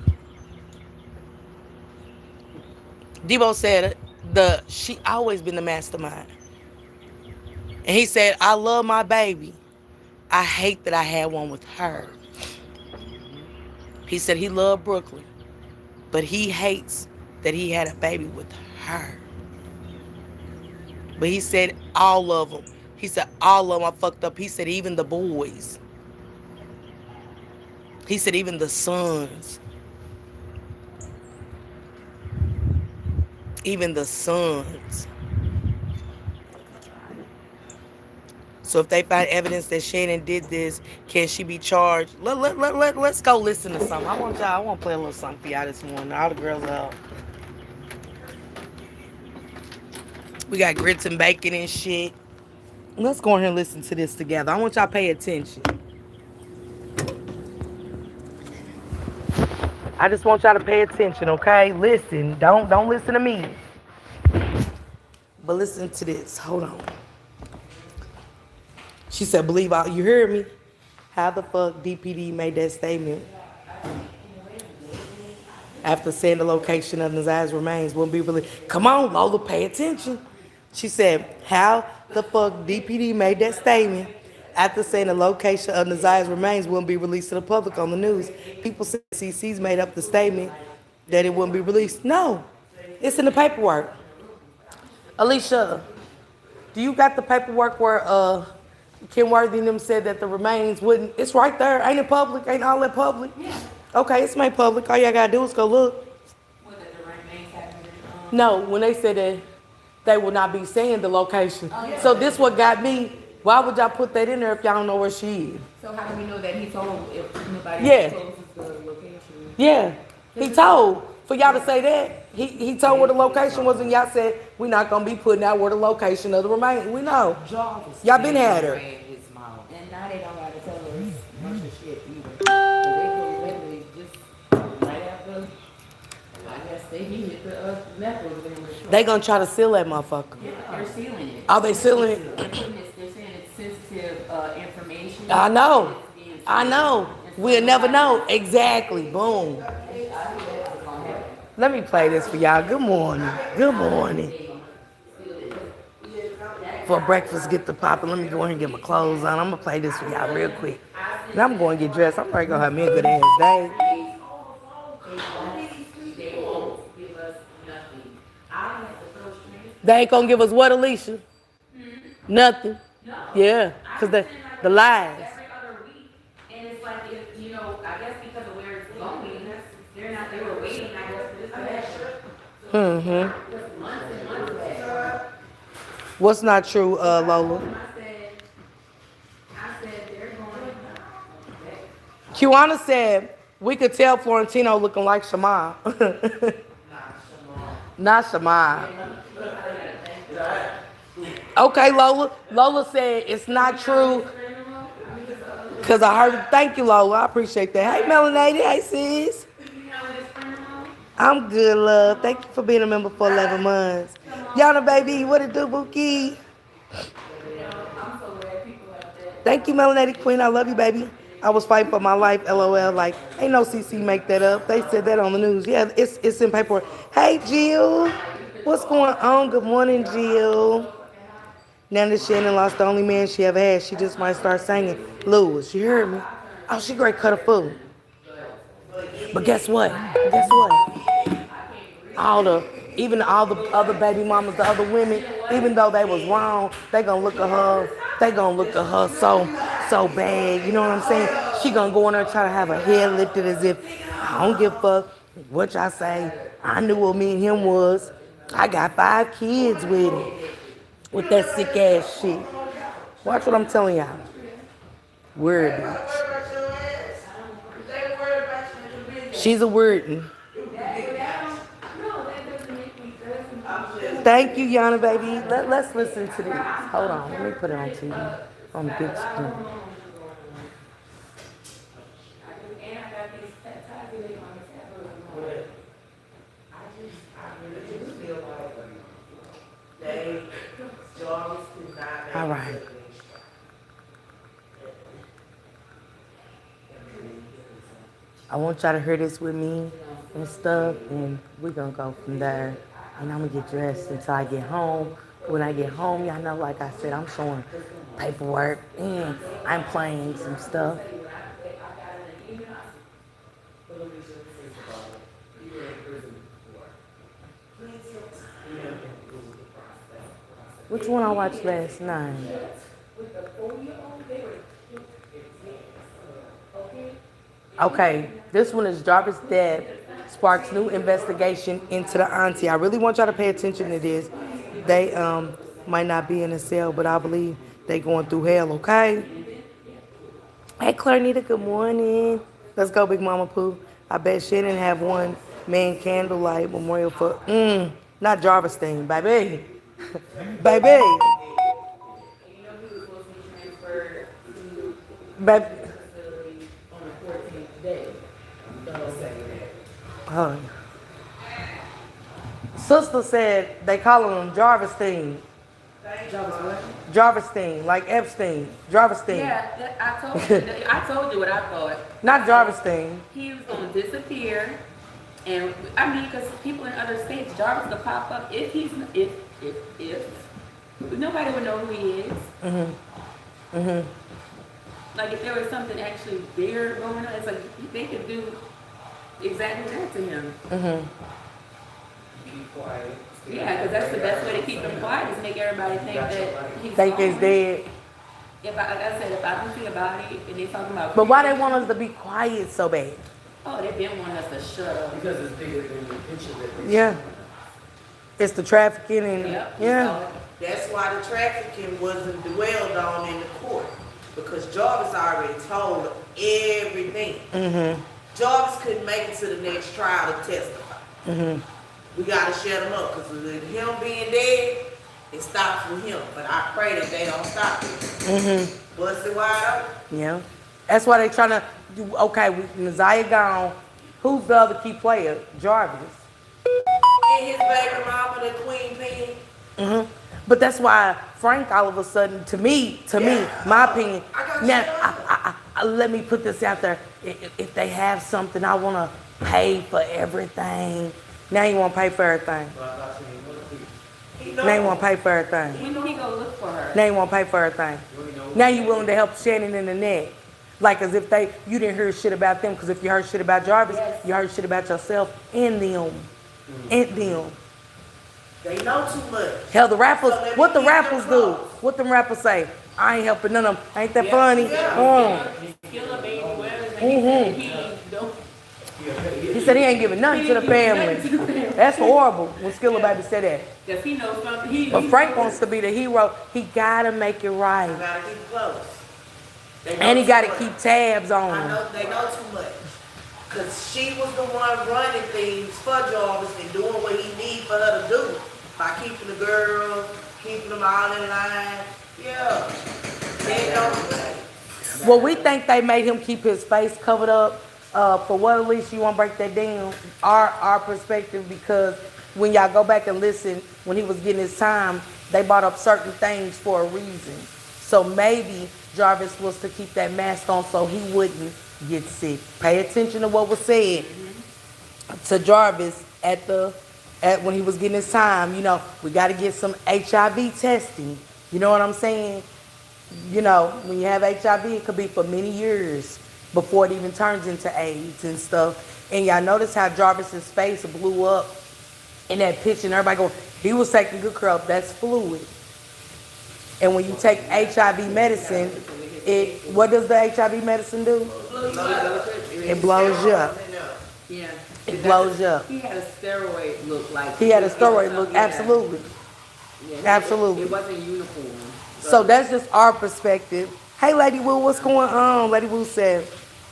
Debo said she always been the mastermind. And he said, I love my baby. I hate that I had one with her. He said he loved Brooklyn, but he hates that he had a baby with her. But he said all of them. He said all of them are fucked up. He said even the boys. He said even the sons. Even the sons. So if they find evidence that Shannon did this, can she be charged? Let's go listen to something. I want to play a little something for y'all this morning. All the girls are up. We got grits and bacon and shit. Let's go ahead and listen to this together. I want y'all to pay attention. I just want y'all to pay attention, okay? Listen. Don't listen to me. But listen to this. Hold on. She said, believe all you heard me. How the fuck DPD made that statement after saying the location of Nazai's remains wouldn't be really. Come on, Lola, pay attention. She said, how the fuck DPD made that statement after saying the location of Nazai's remains wouldn't be released to the public on the news. People said CC's made up the statement that it wouldn't be released. No, it's in the paperwork. Alicia, do you got the paperwork where Kim Worthy and them said that the remains wouldn't? It's right there. Ain't it public? Ain't all that public? Yeah. Okay, it's made public. All y'all gotta do is go look. What did the remains happen? No, when they said that they will not be saying the location. Oh, yeah. So this what got me. Why would y'all put that in there if y'all don't know where she is? So how do we know that he told if nobody discloses the location? Yeah, he told. For y'all to say that, he told where the location was, and y'all said we're not gonna be putting out where the location of the remains. We know. Jarvis. Y'all been had her. And now they don't gotta tell us a bunch of shit either. So they go literally just right after. I guess they hit the necklace. They gonna try to seal that motherfucker. Yeah, they're sealing it. Are they sealing it? They're saying it's sensitive information. I know. I know. We'll never know. Exactly. Boom. Let me play this for y'all. Good morning. Good morning. For breakfast, get the popping. Let me go ahead and get my clothes on. I'm gonna play this for y'all real quick. And I'm going to get dressed. I'm probably gonna have me a good ass day. They ain't gonna give us what, Alicia? Nothing. Yeah, cause the lies. Every other week, and it's like if I guess because of where it's going, they're not. They were waiting. I guess for this to happen. Months and months back. What's not true, Lola? I said they're going. Kiwana said we could tell Florentino looking like Shema. Not Shema. Okay, Lola. Lola said it's not true. Cause I heard. Thank you, Lola. I appreciate that. Hey, Melanated. Hey, sis. I'm good, love. Thank you for being a member for 11 months. Yana, baby, what it do, Bookie? Thank you, Melanated Queen. I love you, baby. I was fighting for my life, LOL. Like, ain't no CC make that up. They said that on the news. Yeah, it's in paperwork. Hey, Jill. What's going on? Good morning, Jill. Now that Shannon lost the only man she ever had, she just might start singing. Lewis, you heard me? Oh, she great cut of food. But guess what? Guess what? Even all the other baby mamas, the other women, even though they was wrong, they gonna look at her. They gonna look at her so bad. You know what I'm saying? She gonna go in there try to have her head lifted as if I don't give a fuck what y'all say. I knew what me and him was. I got 5 kids with him. With that sick ass shit. Watch what I'm telling y'all. Word, bitch. She's a word. Thank you, Yana, baby. Let's listen to this. Hold on. Let me put it on TV. On the big screen. All right. I want y'all to hear this with me and stuff, and we're gonna go from there. And I'm gonna get dressed until I get home. When I get home, y'all know, like I said, I'm showing paperwork and I'm playing some stuff. Which one I watched last night? Okay, this one is Jarvis' death sparks new investigation into the auntie. I really want y'all to pay attention to this. They might not be in a cell, but I believe they going through hell, okay? Hey, Clarnita, good morning. Let's go, Big Mama Pooh. I bet Shannon have one man candlelight memorial for, not Jarvis thing, baby. Baby. Baby. Sister said they calling him Jarvis thing. Jarvis what? Jarvis thing, like Epstein. Jarvis thing. Yeah, I told you what I thought. Not Jarvis thing. He was gonna disappear, and I mean, because people in other states, Jarvis could pop up if he's if nobody would know who he is. Like if there was something actually there going on, it's like they could do exactly that to him. Keep quiet. Yeah, because that's the best way to keep him quiet is make everybody think that he's Think gone. it's dead. If I, like I said, if I don't think about it, and they talking about. But why they want us to be quiet so bad? Oh, they've been wanting us to shut up. Because it's bigger than the picture that they Yeah. It's the trafficking and Yep. yeah. That's why the trafficking wasn't dwelled on in the court. Because Jarvis already told everything. Jarvis couldn't make it to the next trial to testify. We gotta shut him up because him being dead, it stops with him. But I pray that they don't stop it. Bust it wide open. Yeah. That's why they trying to do okay, with Messiah gone. Who's the other key player? Jarvis. And his baby mama, the queen pin. But that's why Frank all of a sudden, to me, my opinion. I got Now, you. let me put this out there. If they have something, I want to pay for everything. Now you want to pay for everything. He Now you know. want to pay for everything. When do he go look for her? Now you want to pay for everything. Now you willing to help Shannon in the neck. Like as if you didn't hear shit about them. Because if you heard shit about Jarvis, Yes. you heard shit about yourself and them. And them. They know too much. Hell, the rappers, So let what the me keep rappers them do? close. What them rappers say? I ain't helping none of them. Ain't that Yeah. funny? Yeah. Skilla baby, whatever his name is, he don't. He said he ain't giving nothing to the family. That's horrible when Skilla Baby said that. Because he knows something. But Frank wants to be the hero. He gotta make it right. You gotta keep it close. They know And he too gotta much. keep tabs on I him. know they know too much. Cause she was the one running things for Jarvis and doing what he need for her to do. By keeping the girls, keeping them all in line. Yeah. They know play. Well, we think they made him keep his face covered up. For what, Alicia, you want to break that down? Our perspective, because when y'all go back and listen, when he was getting his time, they brought up certain things for a reason. So maybe Jarvis was to keep that mask on so he wouldn't get sick. Pay attention to what was said to Jarvis when he was getting his time. You know, we got to get some HIV testing. You know what I'm saying? You know, when you have HIV, it could be for many years before it even turns into AIDS and stuff. And y'all notice how Jarvis's face blew up in that picture, and everybody go, he was taking good care of. That's fluid. And when you take HIV medicine, what does the HIV medicine do? It blows you up. Yeah. It blows you up. He had a steroid look like. He had a steroid look, Yeah. absolutely. Yeah, Absolutely. It wasn't uniform. So that's just our perspective. Hey, Lady Wu, what's going on? Lady Wu said,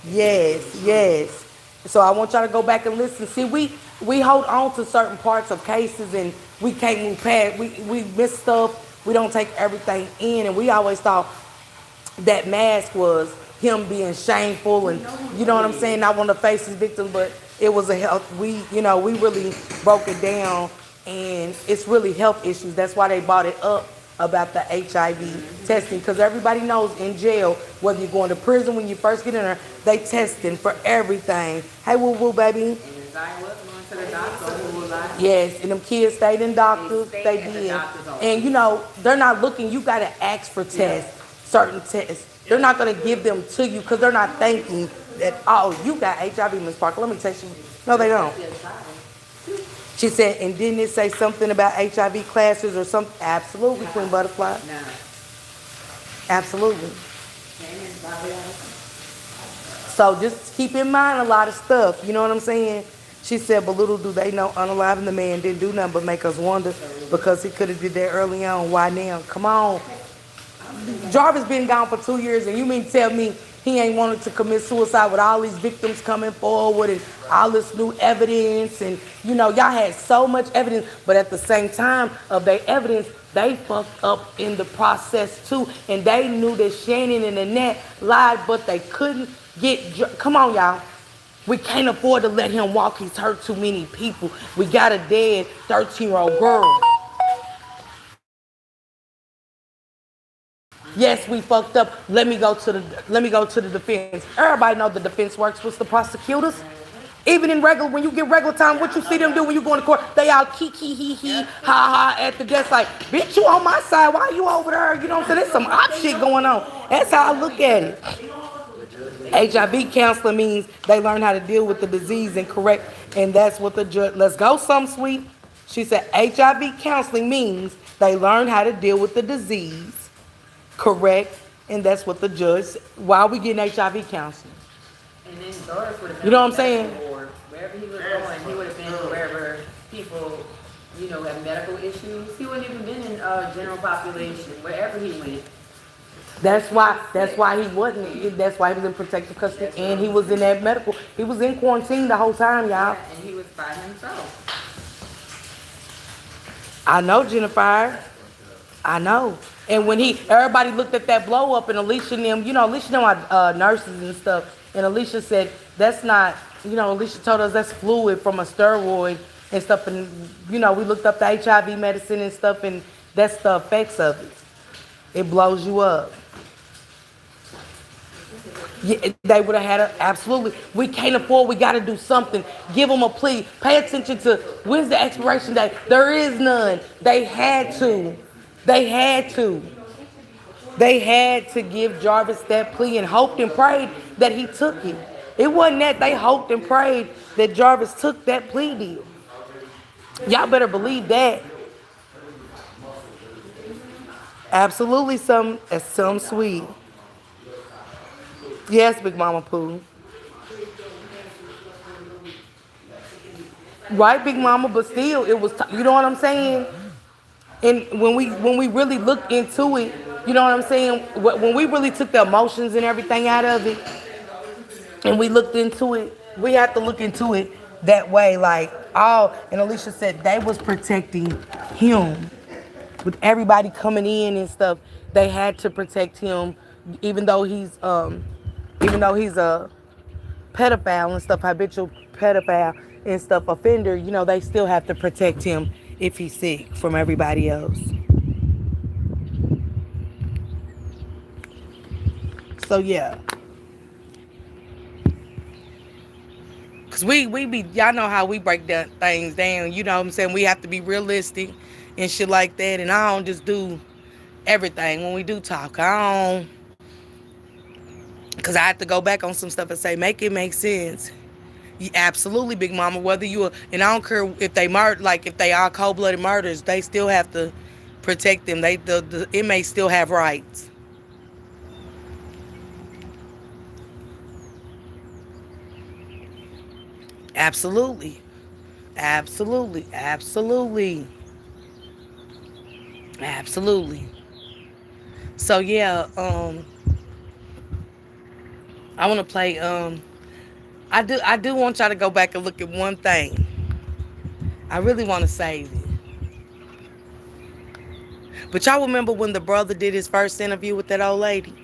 yes. So I want y'all to go back and listen. See, we hold on to certain parts of cases and we can't move past. We miss stuff. We don't take everything in. And we always thought that mask was him being shameful and, you know what I'm saying, not want to face his victim, but it was a health. We really broke it down, and it's really health issues. That's why they brought it up about the HIV testing, because everybody knows in jail, whether you're going to prison, when you first get in there, they testing for everything. Hey, woo woo, baby. And I was going to the doctor who was like, Yes, and them kids stayed in doctors. They They stayed at the did. doctor's office. And they're not looking. You got to ask for tests, certain tests. They're not going to give them to you because they're not thinking that, oh, you got HIV, Miss Parker. Let me text you. No, they don't. She said, and didn't it say something about HIV classes or something? Absolutely, Queen Butterfly. nah. Absolutely. So just keep in mind a lot of stuff. You know what I'm saying? She said, but little do they know, unaliving the man didn't do nothing but make us wonder, because he could have did that early on. Why now? Come on. Jarvis been gone for 2 years, and you mean to tell me he ain't wanted to commit suicide with all these victims coming forward and all this new evidence, and y'all had so much evidence, but at the same time of their evidence, they fucked up in the process too, and they knew that Shannon and Annette lied, but they couldn't come on, y'all. We can't afford to let him walk. He's hurt too many people. We got a dead 13-year-old girl. Yes, we fucked up. Let me go to the defense. Everybody know the defense works with the prosecutors. Even in regular, when you get regular time, what you see them do when you go into court, they all kiki hee hee ha ha at the desk like, bitch, you on my side, why you over there? You know what I'm saying? There's some op shit going on. That's how I look at it. HIV counseling means they learn how to deal with the disease and correct, and that's what the judge. Let's go, some sweet. She said HIV counseling means they learn how to deal with the disease, correct, and that's what the judge. Why are we getting HIV counseling? And then Doris would have You been know what I'm on saying? the board. Wherever he was going, he would have been wherever people, have medical issues. He wouldn't even been in general population. Wherever he went. That's why. That's why he wasn't. That's why he was in protective custody, and he was in that medical. He was in quarantine the whole time, y'all. Yeah, and he was by himself. I know, Jennifer. I know. And when everybody looked at that blow up, and Alicia and them, Alicia and them are nurses and stuff, and Alicia said that's not, Alicia told us that's fluid from a steroid and stuff, and we looked up the HIV medicine and stuff, and that's the effects of it. It blows you up. Yeah, they would have had absolutely. We can't afford. We got to do something. Give them a plea. Pay attention to when's the expiration date. There is none. They had to. They had to. They had to give Jarvis that plea and hoped and prayed that he took it. It wasn't that they hoped and prayed that Jarvis took that plea deal. Y'all better believe that. Absolutely, some sweet. Yes, Big Mama Pooh. Right, Big Mama, but still, it was. You know what I'm saying? And when we really looked into it, you know what I'm saying? When we really took the emotions and everything out of it, and we looked into it, we have to look into it that way. Like, and Alicia said they was protecting him. With everybody coming in and stuff, they had to protect him, even though he's a pedophile and stuff, habitual pedophile and stuff, offender. They still have to protect him if he's sick from everybody else. So yeah, cause we be y'all know how we break down things down. You know what I'm saying? We have to be realistic and shit like that. And I don't just do everything when we do talk. Cause I have to go back on some stuff and say, make it make sense. Yeah, absolutely, Big Mama. Whether and I don't care if they murder, like if they are cold-blooded murders, they still have to protect them. The inmates still have rights. Absolutely, absolutely, absolutely, absolutely. So yeah, I want to play. I do want y'all to go back and look at one thing. I really want to save it. But y'all remember when the brother did his first interview with that old lady?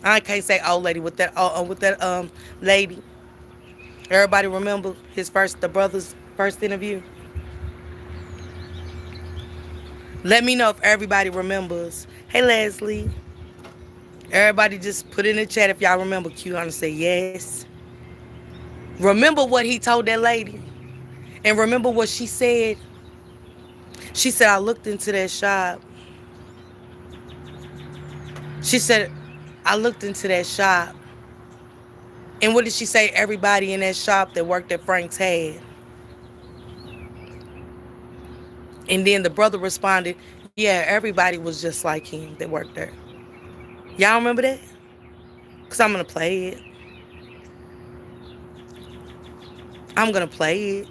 I can't say old lady with that lady. Everybody remember the brother's first interview? Let me know if everybody remembers. Hey Leslie. Everybody just put in the chat if y'all remember. Q on to say yes. Remember what he told that lady? And remember what she said? She said, I looked into that shop. She said, I looked into that shop. And what did she say everybody in that shop that worked at Frank's had? And then the brother responded, yeah, everybody was just like him that worked there. Y'all remember that? Because I'm going to play it. I'm going to play it.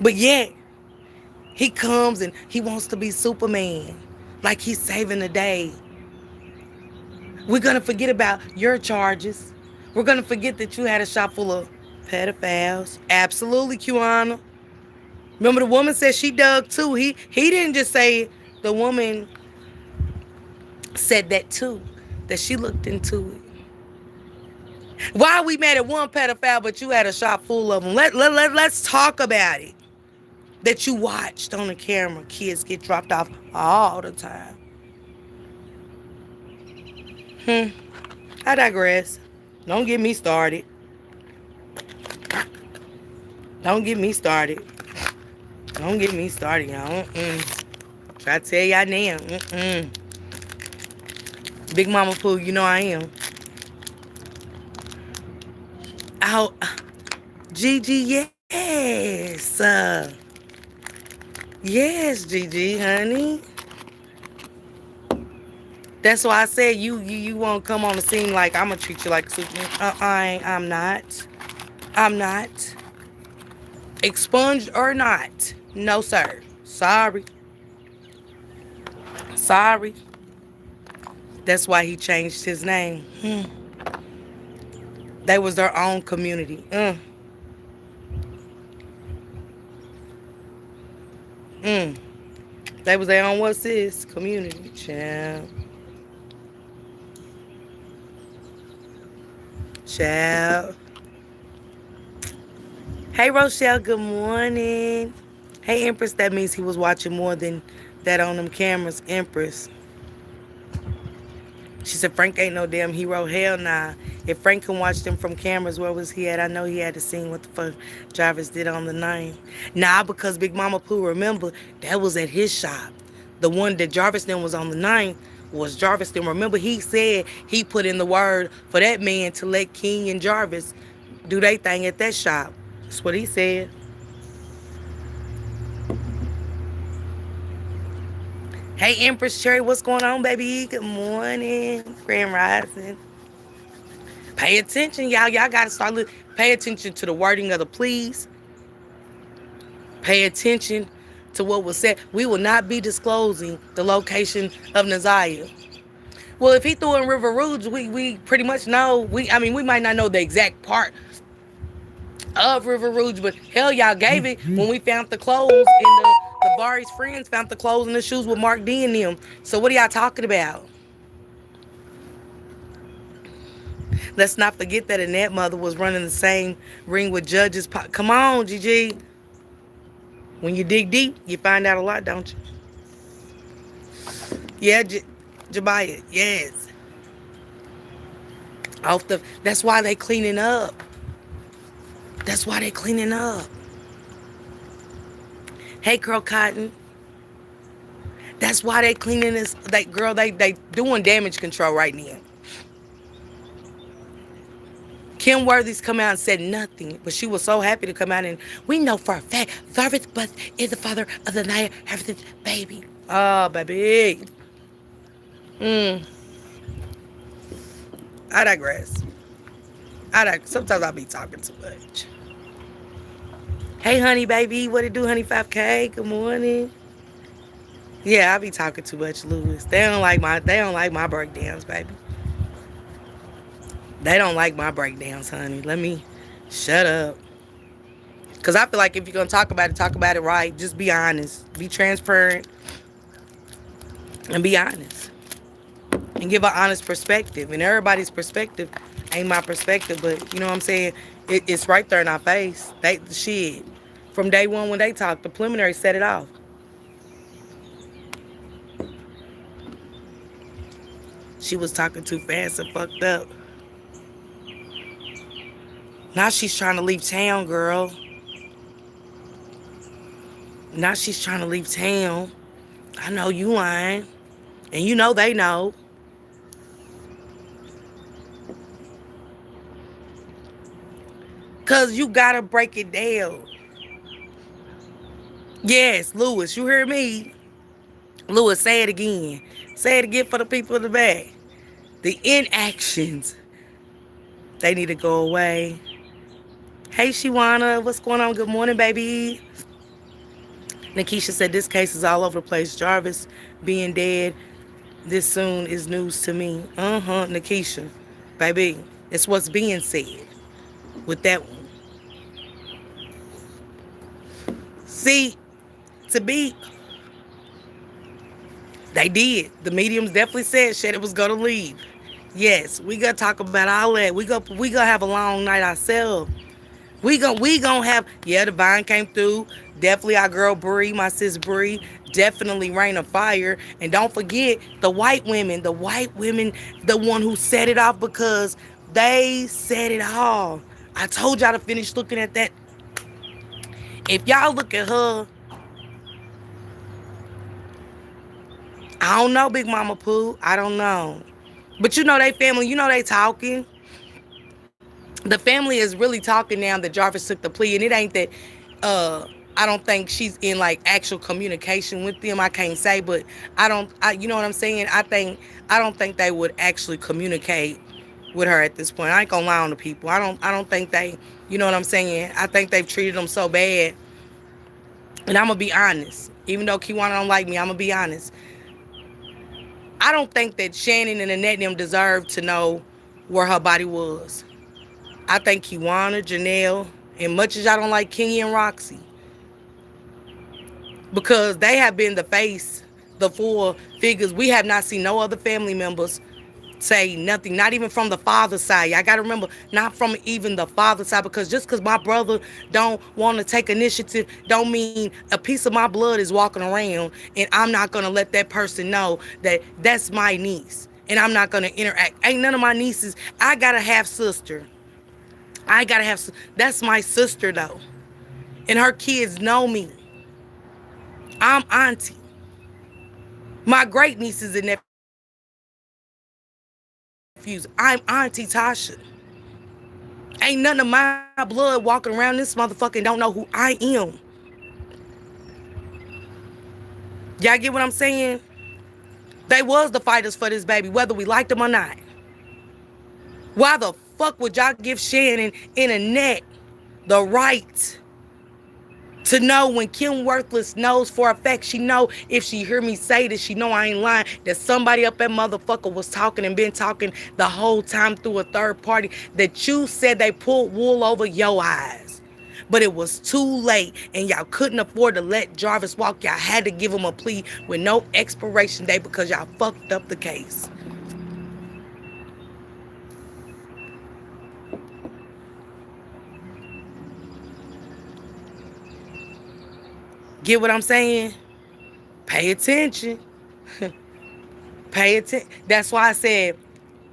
But yet, he comes and he wants to be Superman. Like he's saving the day. We're going to forget about your charges. We're going to forget that you had a shop full of pedophiles. Absolutely, QAnon. Remember the woman said she dug too. He didn't just say the woman said that too. That she looked into it. Why we mad at one pedophile, but you had a shop full of them? Let's talk about it. That you watched on the camera. Kids get dropped off all the time. Hmm. I digress. Don't get me started. Don't get me started. Don't get me started, y'all. Try to tell y'all now. Big Mama Pooh, you know I am. Oh, Gigi, yes. Yes, Gigi, honey. That's why I said you won't come on the scene like I'm gonna treat you like a Superman. I'm not. I'm not. Expunged or not. No, sir. Sorry. Sorry. That's why he changed his name. They was their own community. They was their own what's this? Community. Child. Child. Hey, Rochelle, good morning. Hey, Empress, that means he was watching more than that on them cameras. Empress. She said, Frank ain't no damn hero. Hell nah. If Frank can watch them from cameras, where was he at? I know he had to seen what the fuck Jarvis did on the 9th. Nah, because Big Mama Pooh, remember, that was at his shop. The one that Jarvis then was on the 9th was Jarvis then. Remember, he said he put in the word for that man to let King and Jarvis do their thing at that shop. That's what he said. Hey, Empress Cherry, what's going on, baby? Good morning. Grand Rising. Pay attention, y'all. Y'all got to start pay attention to the wording of the pleas. Pay attention to what was said. We will not be disclosing the location of Naziah. Well, if he threw in River Rouge, we pretty much know. We might not know the exact part of River Rouge, but hell, y'all gave it when we found the clothes and the Bari's friends found the clothes and the shoes with Mark D in them. So what are y'all talking about? Let's not forget that Annette mother was running the same ring with judges. Come on, Gigi. When you dig deep, you find out a lot, don't you? Yeah, Jabaya, yes. That's why they cleaning up. That's why they cleaning up. Hey, Girl Cotton. That's why they cleaning this. They doing damage control right now. Kim Worthy's come out and said nothing, but she was so happy to come out and we know for a fact Jarvis is the father of the Naya Harris's baby. Oh, baby. I digress. Sometimes I be talking too much. Hey, honey, baby. What it do, honey 5K? Good morning. Yeah, I be talking too much, Lewis. They don't like my breakdowns, baby. They don't like my breakdowns, honey. Let me shut up. Because I feel like if you're going to talk about it right. Just be honest. Be transparent. And be honest. And give an honest perspective. And everybody's perspective ain't my perspective. But, you know what I'm saying? It's right there in our face. Shit. From day one when they talked, the preliminary set it off. She was talking too fast and fucked up. Now she's trying to leave town, girl. Now she's trying to leave town. I know you lying. And you know they know. Because you got to break it down. Yes, Lewis, you hear me? Lewis, say it again. Say it again for the people in the back. The inactions. They need to go away. Hey, Shiwana, what's going on? Good morning, baby. Nikisha said this case is all over the place. Jarvis being dead this soon is news to me. Nikisha. Baby, it's what's being said with that one. See, they did. The mediums definitely said Shetty was going to leave. Yes, we gonna talk about all that. We gonna have a long night ourselves. We gonna have, yeah, Divine came through. Definitely our girl Bree, my sis Bree. Definitely Rain of Fire. And don't forget the white women. The white women, the one who set it off because they said it all. I told y'all to finish looking at that. If y'all look at her, I don't know, Big Mama Pooh. I don't know. But you know they family, you know they talking. The family is really talking now that Jarvis took the plea, and it ain't that I don't think she's in like actual communication with them. I can't say, but you know what I'm saying? I don't think they would actually communicate with her at this point. I ain't gonna lie on the people. I don't think they, you know what I'm saying? I think they've treated them so bad. And I'm gonna be honest. Even though Kiwana don't like me, I'm gonna be honest. I don't think that Shannon and Annette and them deserve to know where her body was. I think Kiwana, Janelle, and much as y'all don't like Kenny and Roxy, because they have been the face, the four figures. We have not seen no other family members say nothing, not even from the father's side. I got to remember, not from even the father's side, because just because my brother don't want to take initiative don't mean a piece of my blood is walking around and I'm not going to let that person know that that's my niece and I'm not going to interact. Ain't none of my nieces. I got a half sister. That's my sister though. And her kids know me. I'm auntie. My great nieces and nephews, I'm Auntie Tasha. Ain't none of my blood walking around this motherfucker and don't know who I am. Y'all get what I'm saying? They was the fighters for this baby, whether we liked them or not. Why the fuck would y'all give Shannon and Annette the right to know when Kim Worthless knows for a fact, she know if she hear me say this, she know I ain't lying, that somebody up that motherfucker was talking and been talking the whole time through a third party, that you said they pulled wool over your eyes. But it was too late and y'all couldn't afford to let Jarvis walk. Y'all had to give him a plea with no expiration date because y'all fucked up the case. Get what I'm saying? Pay attention. Pay attention. That's why I said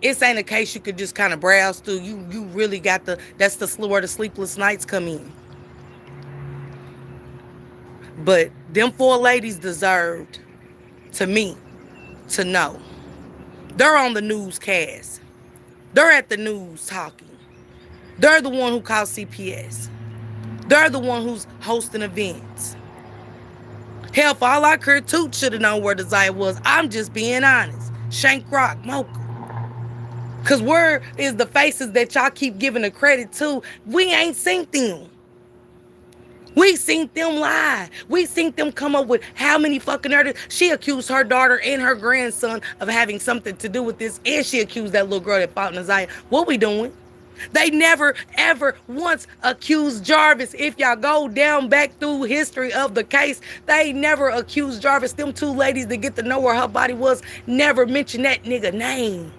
it ain't a case you could just kind of browse through. You really got that's where the sleepless nights come in. But them four ladies deserved, to me, to know. They're on the newscast. They're at the news talking. They're the one who called CPS. They're the one who's hosting events. Hell, for all I cared, Toot should have known where Desire was. I'm just being honest. Shank Rock, Mocha. Because where is the faces that y'all keep giving the credit to? We ain't seen them. We seen them lie. We seen them come up with how many fucking murders. She accused her daughter and her grandson of having something to do with this. And she accused that little girl that fought Nasiah. What we doing? They never, ever once accused Jarvis. If y'all go down back through history of the case, they never accused Jarvis. Them two ladies that get to know where her body was never mentioned that nigga name.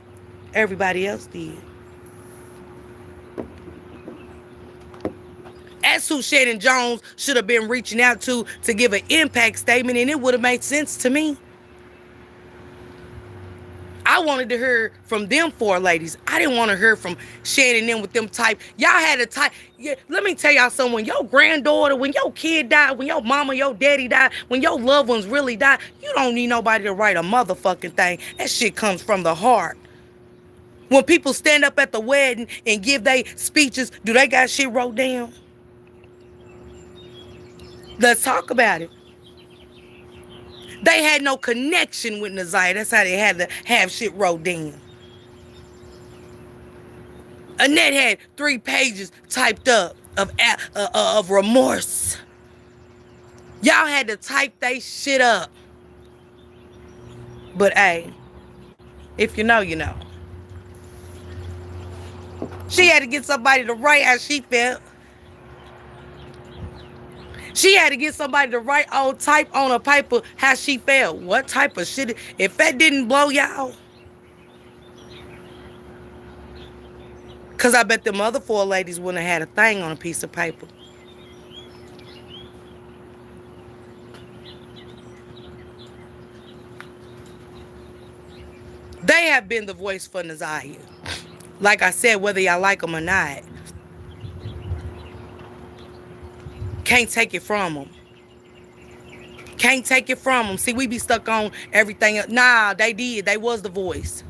Everybody else did. That's who Shannon Jones should have been reaching out to give an impact statement, and it would have made sense to me. I wanted to hear from them four ladies. I didn't want to hear from Shannon them with them type. Y'all had a type. Yeah, let me tell y'all something. When your granddaughter, when your kid died, when your mama, your daddy died, when your loved ones really died, you don't need nobody to write a motherfucking thing. That shit comes from the heart. When people stand up at the wedding and give their speeches, do they got shit wrote down? Let's talk about it. They had no connection with Nasiah. That's how they had to have shit wrote down. Annette had 3 pages typed up of remorse. Y'all had to type they shit up. But hey, if you know, you know. She had to get somebody to write how she felt. She had to get somebody to write on type on a paper how she felt. What type of shit? If that didn't blow y'all, Because I bet them other four ladies wouldn't have had a thing on a piece of paper. They have been the voice for Naziah. Like I said, whether y'all like them or not, can't take it from them. Can't take it from them. See, we be stuck on everything else. Nah, they did. They was the voice.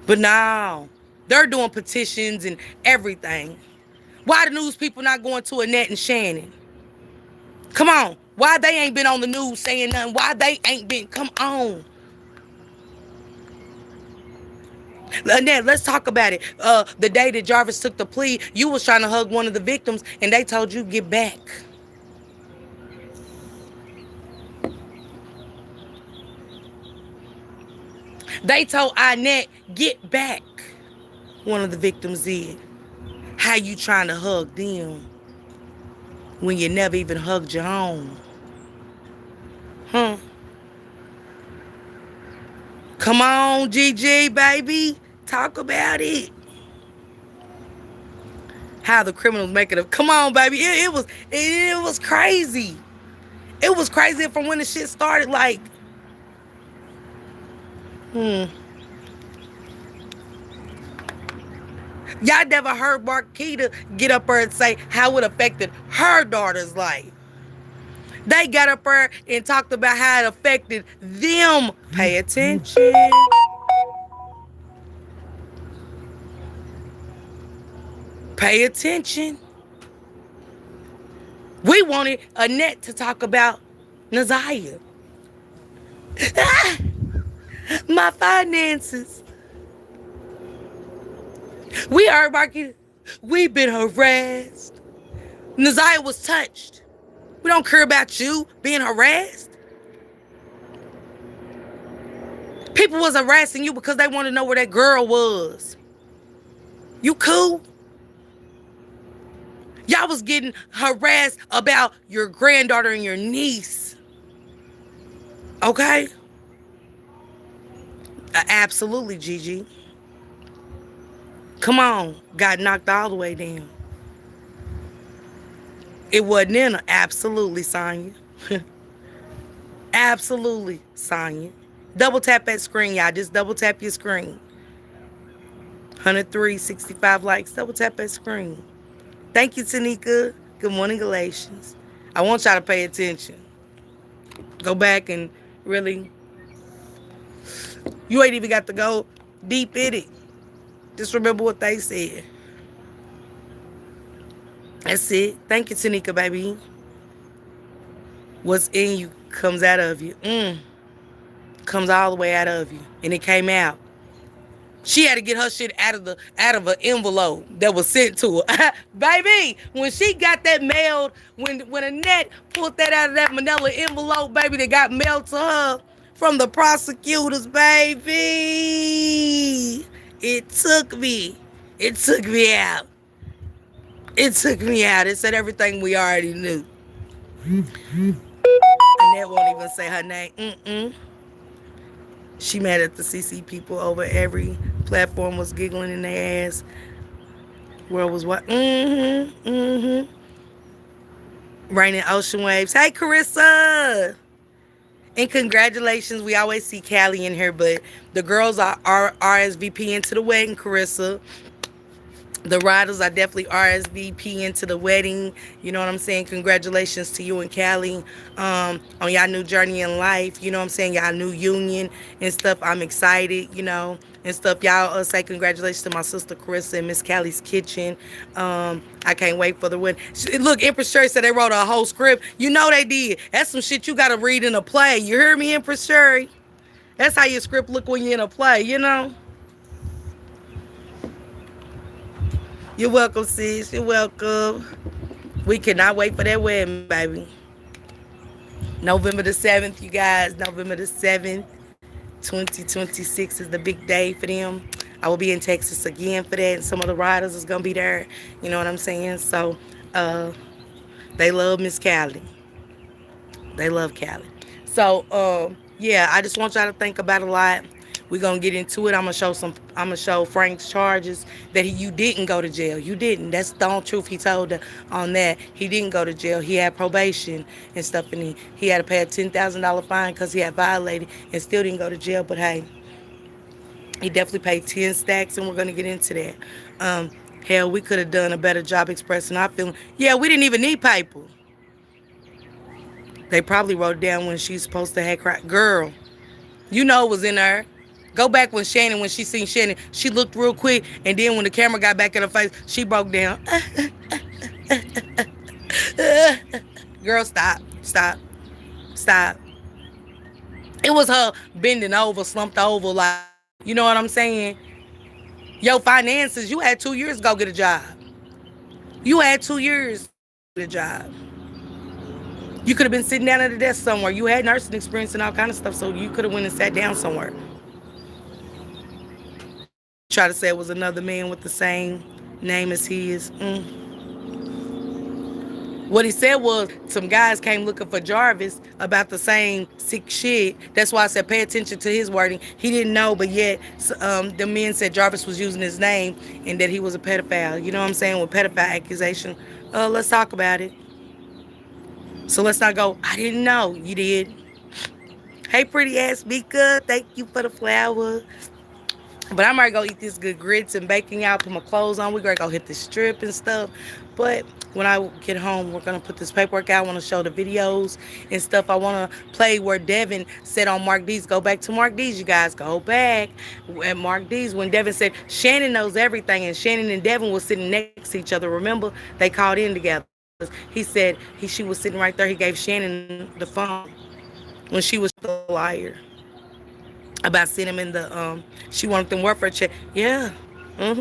But now, they're doing petitions and everything. Why the news people not going to Annette and Shannon? Come on. Why they ain't been on the news saying nothing? Why they ain't been? Come on. Annette, let's talk about it. The day that Jarvis took the plea, you was trying to hug one of the victims, and they told you get back. They told Annette get back. One of the victims did. How you trying to hug them when you never even hugged your own? Huh? Come on, GG, baby. Talk about it. How the criminals make it up. Come on, baby. It was crazy. It was crazy from when the shit started. Like, Y'all never heard Marquita get up there and say how it affected her daughter's life. They got up there and talked about how it affected them. Pay attention. Pay attention. We wanted Annette to talk about Naziah. My finances. We heard Marquita. We've been harassed. Naziah was touched. We don't care about you being harassed. People was harassing you because they wanted to know where that girl was. You cool? Y'all was getting harassed about your granddaughter and your niece. Okay? Absolutely, Gigi. Come on. Got knocked all the way down. It wasn't in her. Absolutely, Sonya. Absolutely, Sonya. Double tap that screen, y'all. Just double tap your screen. 103, 65 likes. Double tap that screen. Thank you, Tanika. Good morning, Galatians. I want y'all to pay attention. Go back and really... You ain't even got to go deep in it. Just remember what they said. That's it. Thank you, Tanika, baby. What's in you comes out of you. Comes all the way out of you. And it came out. She had to get her shit out of an envelope that was sent to her. Baby, when she got that mailed, when Annette pulled that out of that manila envelope, baby, that got mailed to her from the prosecutors, baby. It took me. It took me out. It took me out. It said everything we already knew. Annette won't even say her name. She mad at the CC people over every platform was giggling in their ass. World was what? Raining ocean waves. Hey, Carissa. And congratulations. We always see Callie in here, but the girls are RSVP into the wedding, Carissa. The riders are definitely RSVP into the wedding. You know what I'm saying? Congratulations to you and Callie on y'all new journey in life. You know what I'm saying? Y'all new union and stuff. I'm excited, you know, and stuff. Y'all say congratulations to my sister Carissa and Miss Callie's Kitchen. I can't wait for the wedding. Look, Empress Sherry said they wrote a whole script. You know they did. That's some shit you got to read in a play. You hear me, Empress Sherry? That's how your script look when you're in a play, you know? You're welcome, sis. You're welcome. We cannot wait for that wedding, baby. November the 7th, you guys. November the 7th, 2026 is the big day for them. I will be in Texas again for that, and some of the riders is going to be there. You know what I'm saying? So, they love Miss Callie. They love Callie. So, Yeah, I just want y'all to think about a lot. We're gonna get into it. I'm gonna show Frank's charges that you didn't go to jail. You didn't. That's the only truth he told on that. He didn't go to jail. He had probation and stuff, and he had to pay a $10,000 fine because he had violated and still didn't go to jail. But hey, he definitely paid 10 stacks, and we're gonna get into that. Um, Hell, we could have done a better job expressing our feeling. Yeah, we didn't even need paper. They probably wrote it down when she's supposed to have cried. Girl, you know it was in her. Go back when she seen Shannon, she looked real quick, and then when the camera got back in her face, she broke down. Girl, stop, stop, stop. It was her bending over, slumped over, like, you know what I'm saying? Your finances, you had 2 years to go get a job. You had 2 years to get a job. You could have been sitting down at a desk somewhere. You had nursing experience and all kind of stuff, so you could have went and sat down somewhere. Try to say it was another man with the same name as his. What he said was some guys came looking for Jarvis about the same sick shit. That's why I said pay attention to his wording. He didn't know, but yet the men said Jarvis was using his name and that he was a pedophile. You know what I'm saying? With pedophile accusation. Let's talk about it. So let's not go, I didn't know. You did. Hey, pretty ass Mika. Thank you for the flower. But I'm ready to go eat this good grits and bacon. Y'all put my clothes on. We're going to go hit the strip and stuff. But when I get home, we're going to put this paperwork out. I want to show the videos and stuff. I want to play where Devin said on Mark D's. Go back to Mark D's, you guys. Go back at Mark D's when Devin said Shannon knows everything. And Shannon and Devin was sitting next to each other. Remember? They called in together. He said she was sitting right there. He gave Shannon the phone when she was the liar about sending him in the she wanted them welfare check. Yeah. I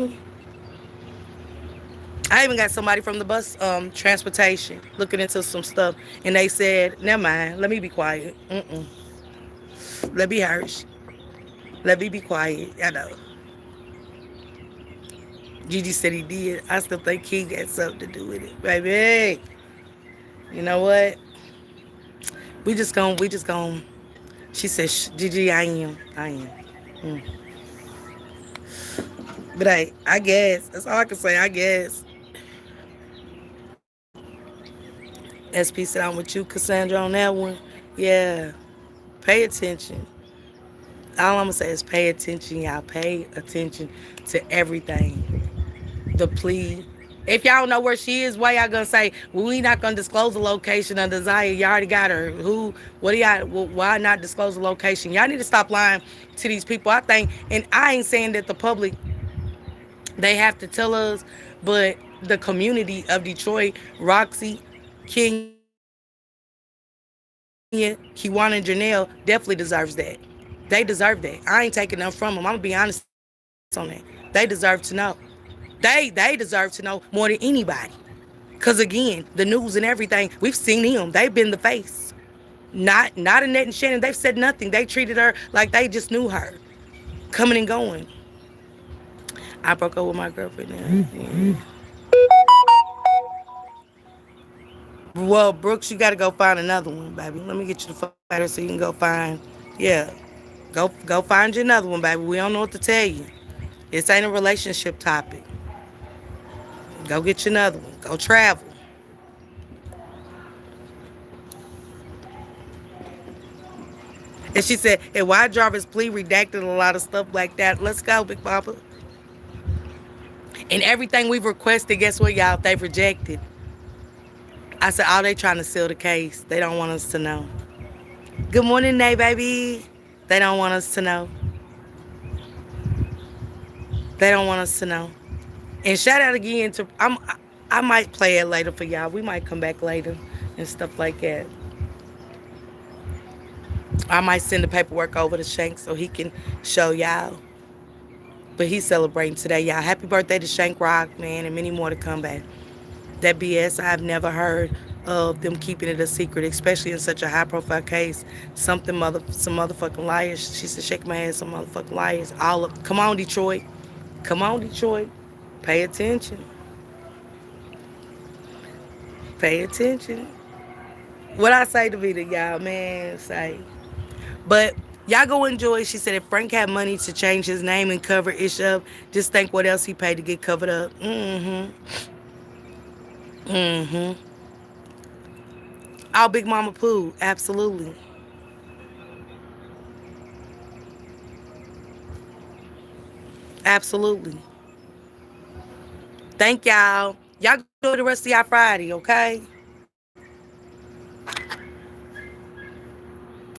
even got somebody from the bus transportation looking into some stuff, and they said, never mind, let me be quiet. Let me hush. Let me be quiet. I know. Gigi said he did. I still think he got something to do with it. Baby, you know what? We just gon' She said, Gigi, I am. I am. Mm. But I guess. That's all I can say, I guess. SP said, I'm with you, Cassandra, on that one. Yeah. Pay attention. All I'm going to say is pay attention, y'all. Pay attention to everything. The plea. If y'all don't know where she is, why y'all gonna say, well, we not gonna disclose the location of Desire? You already got her. Who? What do y'all? Why not disclose the location? Y'all need to stop lying to these people. I think, and I ain't saying that the public they have to tell us, but the community of Detroit, Roxy, Kenya, Kiwana, and Janelle definitely deserves that. They deserve that. I ain't taking them from them. I'm gonna be honest on that. They deserve to know. They deserve to know more than anybody. Cause again, the news and everything, we've seen them. They've been the face. Not Annette and Shannon. They've said nothing. They treated her like they just knew her, coming and going. I broke up with my girlfriend now. Yeah. Well, Brooks, you gotta go find another one, baby. Let me get you the phone letter so you can go find. Yeah, go find you another one, baby. We don't know what to tell you. This ain't a relationship topic. Go get you another one. Go travel. And she said, and why Jarvis plea redacted a lot of stuff like that. Let's go, Big Papa. And everything we've requested, guess what, y'all? They've rejected. I said, oh, they trying to seal the case. They don't want us to know. Good morning, Nay, baby. They don't want us to know. They don't want us to know. And shout out again to, I might play it later for y'all. We might come back later and stuff like that. I might send the paperwork over to Shank so he can show y'all. But he's celebrating today, y'all. Happy birthday to Shank Rock, man, and many more to come back. That BS, I've never heard of them keeping it a secret, especially in such a high-profile case. Some motherfucking liars. She said, shake my head, some motherfucking liars. Come on, Detroit. Come on, Detroit. Pay attention. Pay attention. What I say to Vita, y'all, man, say, But y'all go enjoy. She said if Frank had money to change his name and cover Ish up, just think what else he paid to get covered up. Our Big Mama Pooh, absolutely. Absolutely. Thank y'all. Y'all go enjoy the rest of y'all Friday, okay?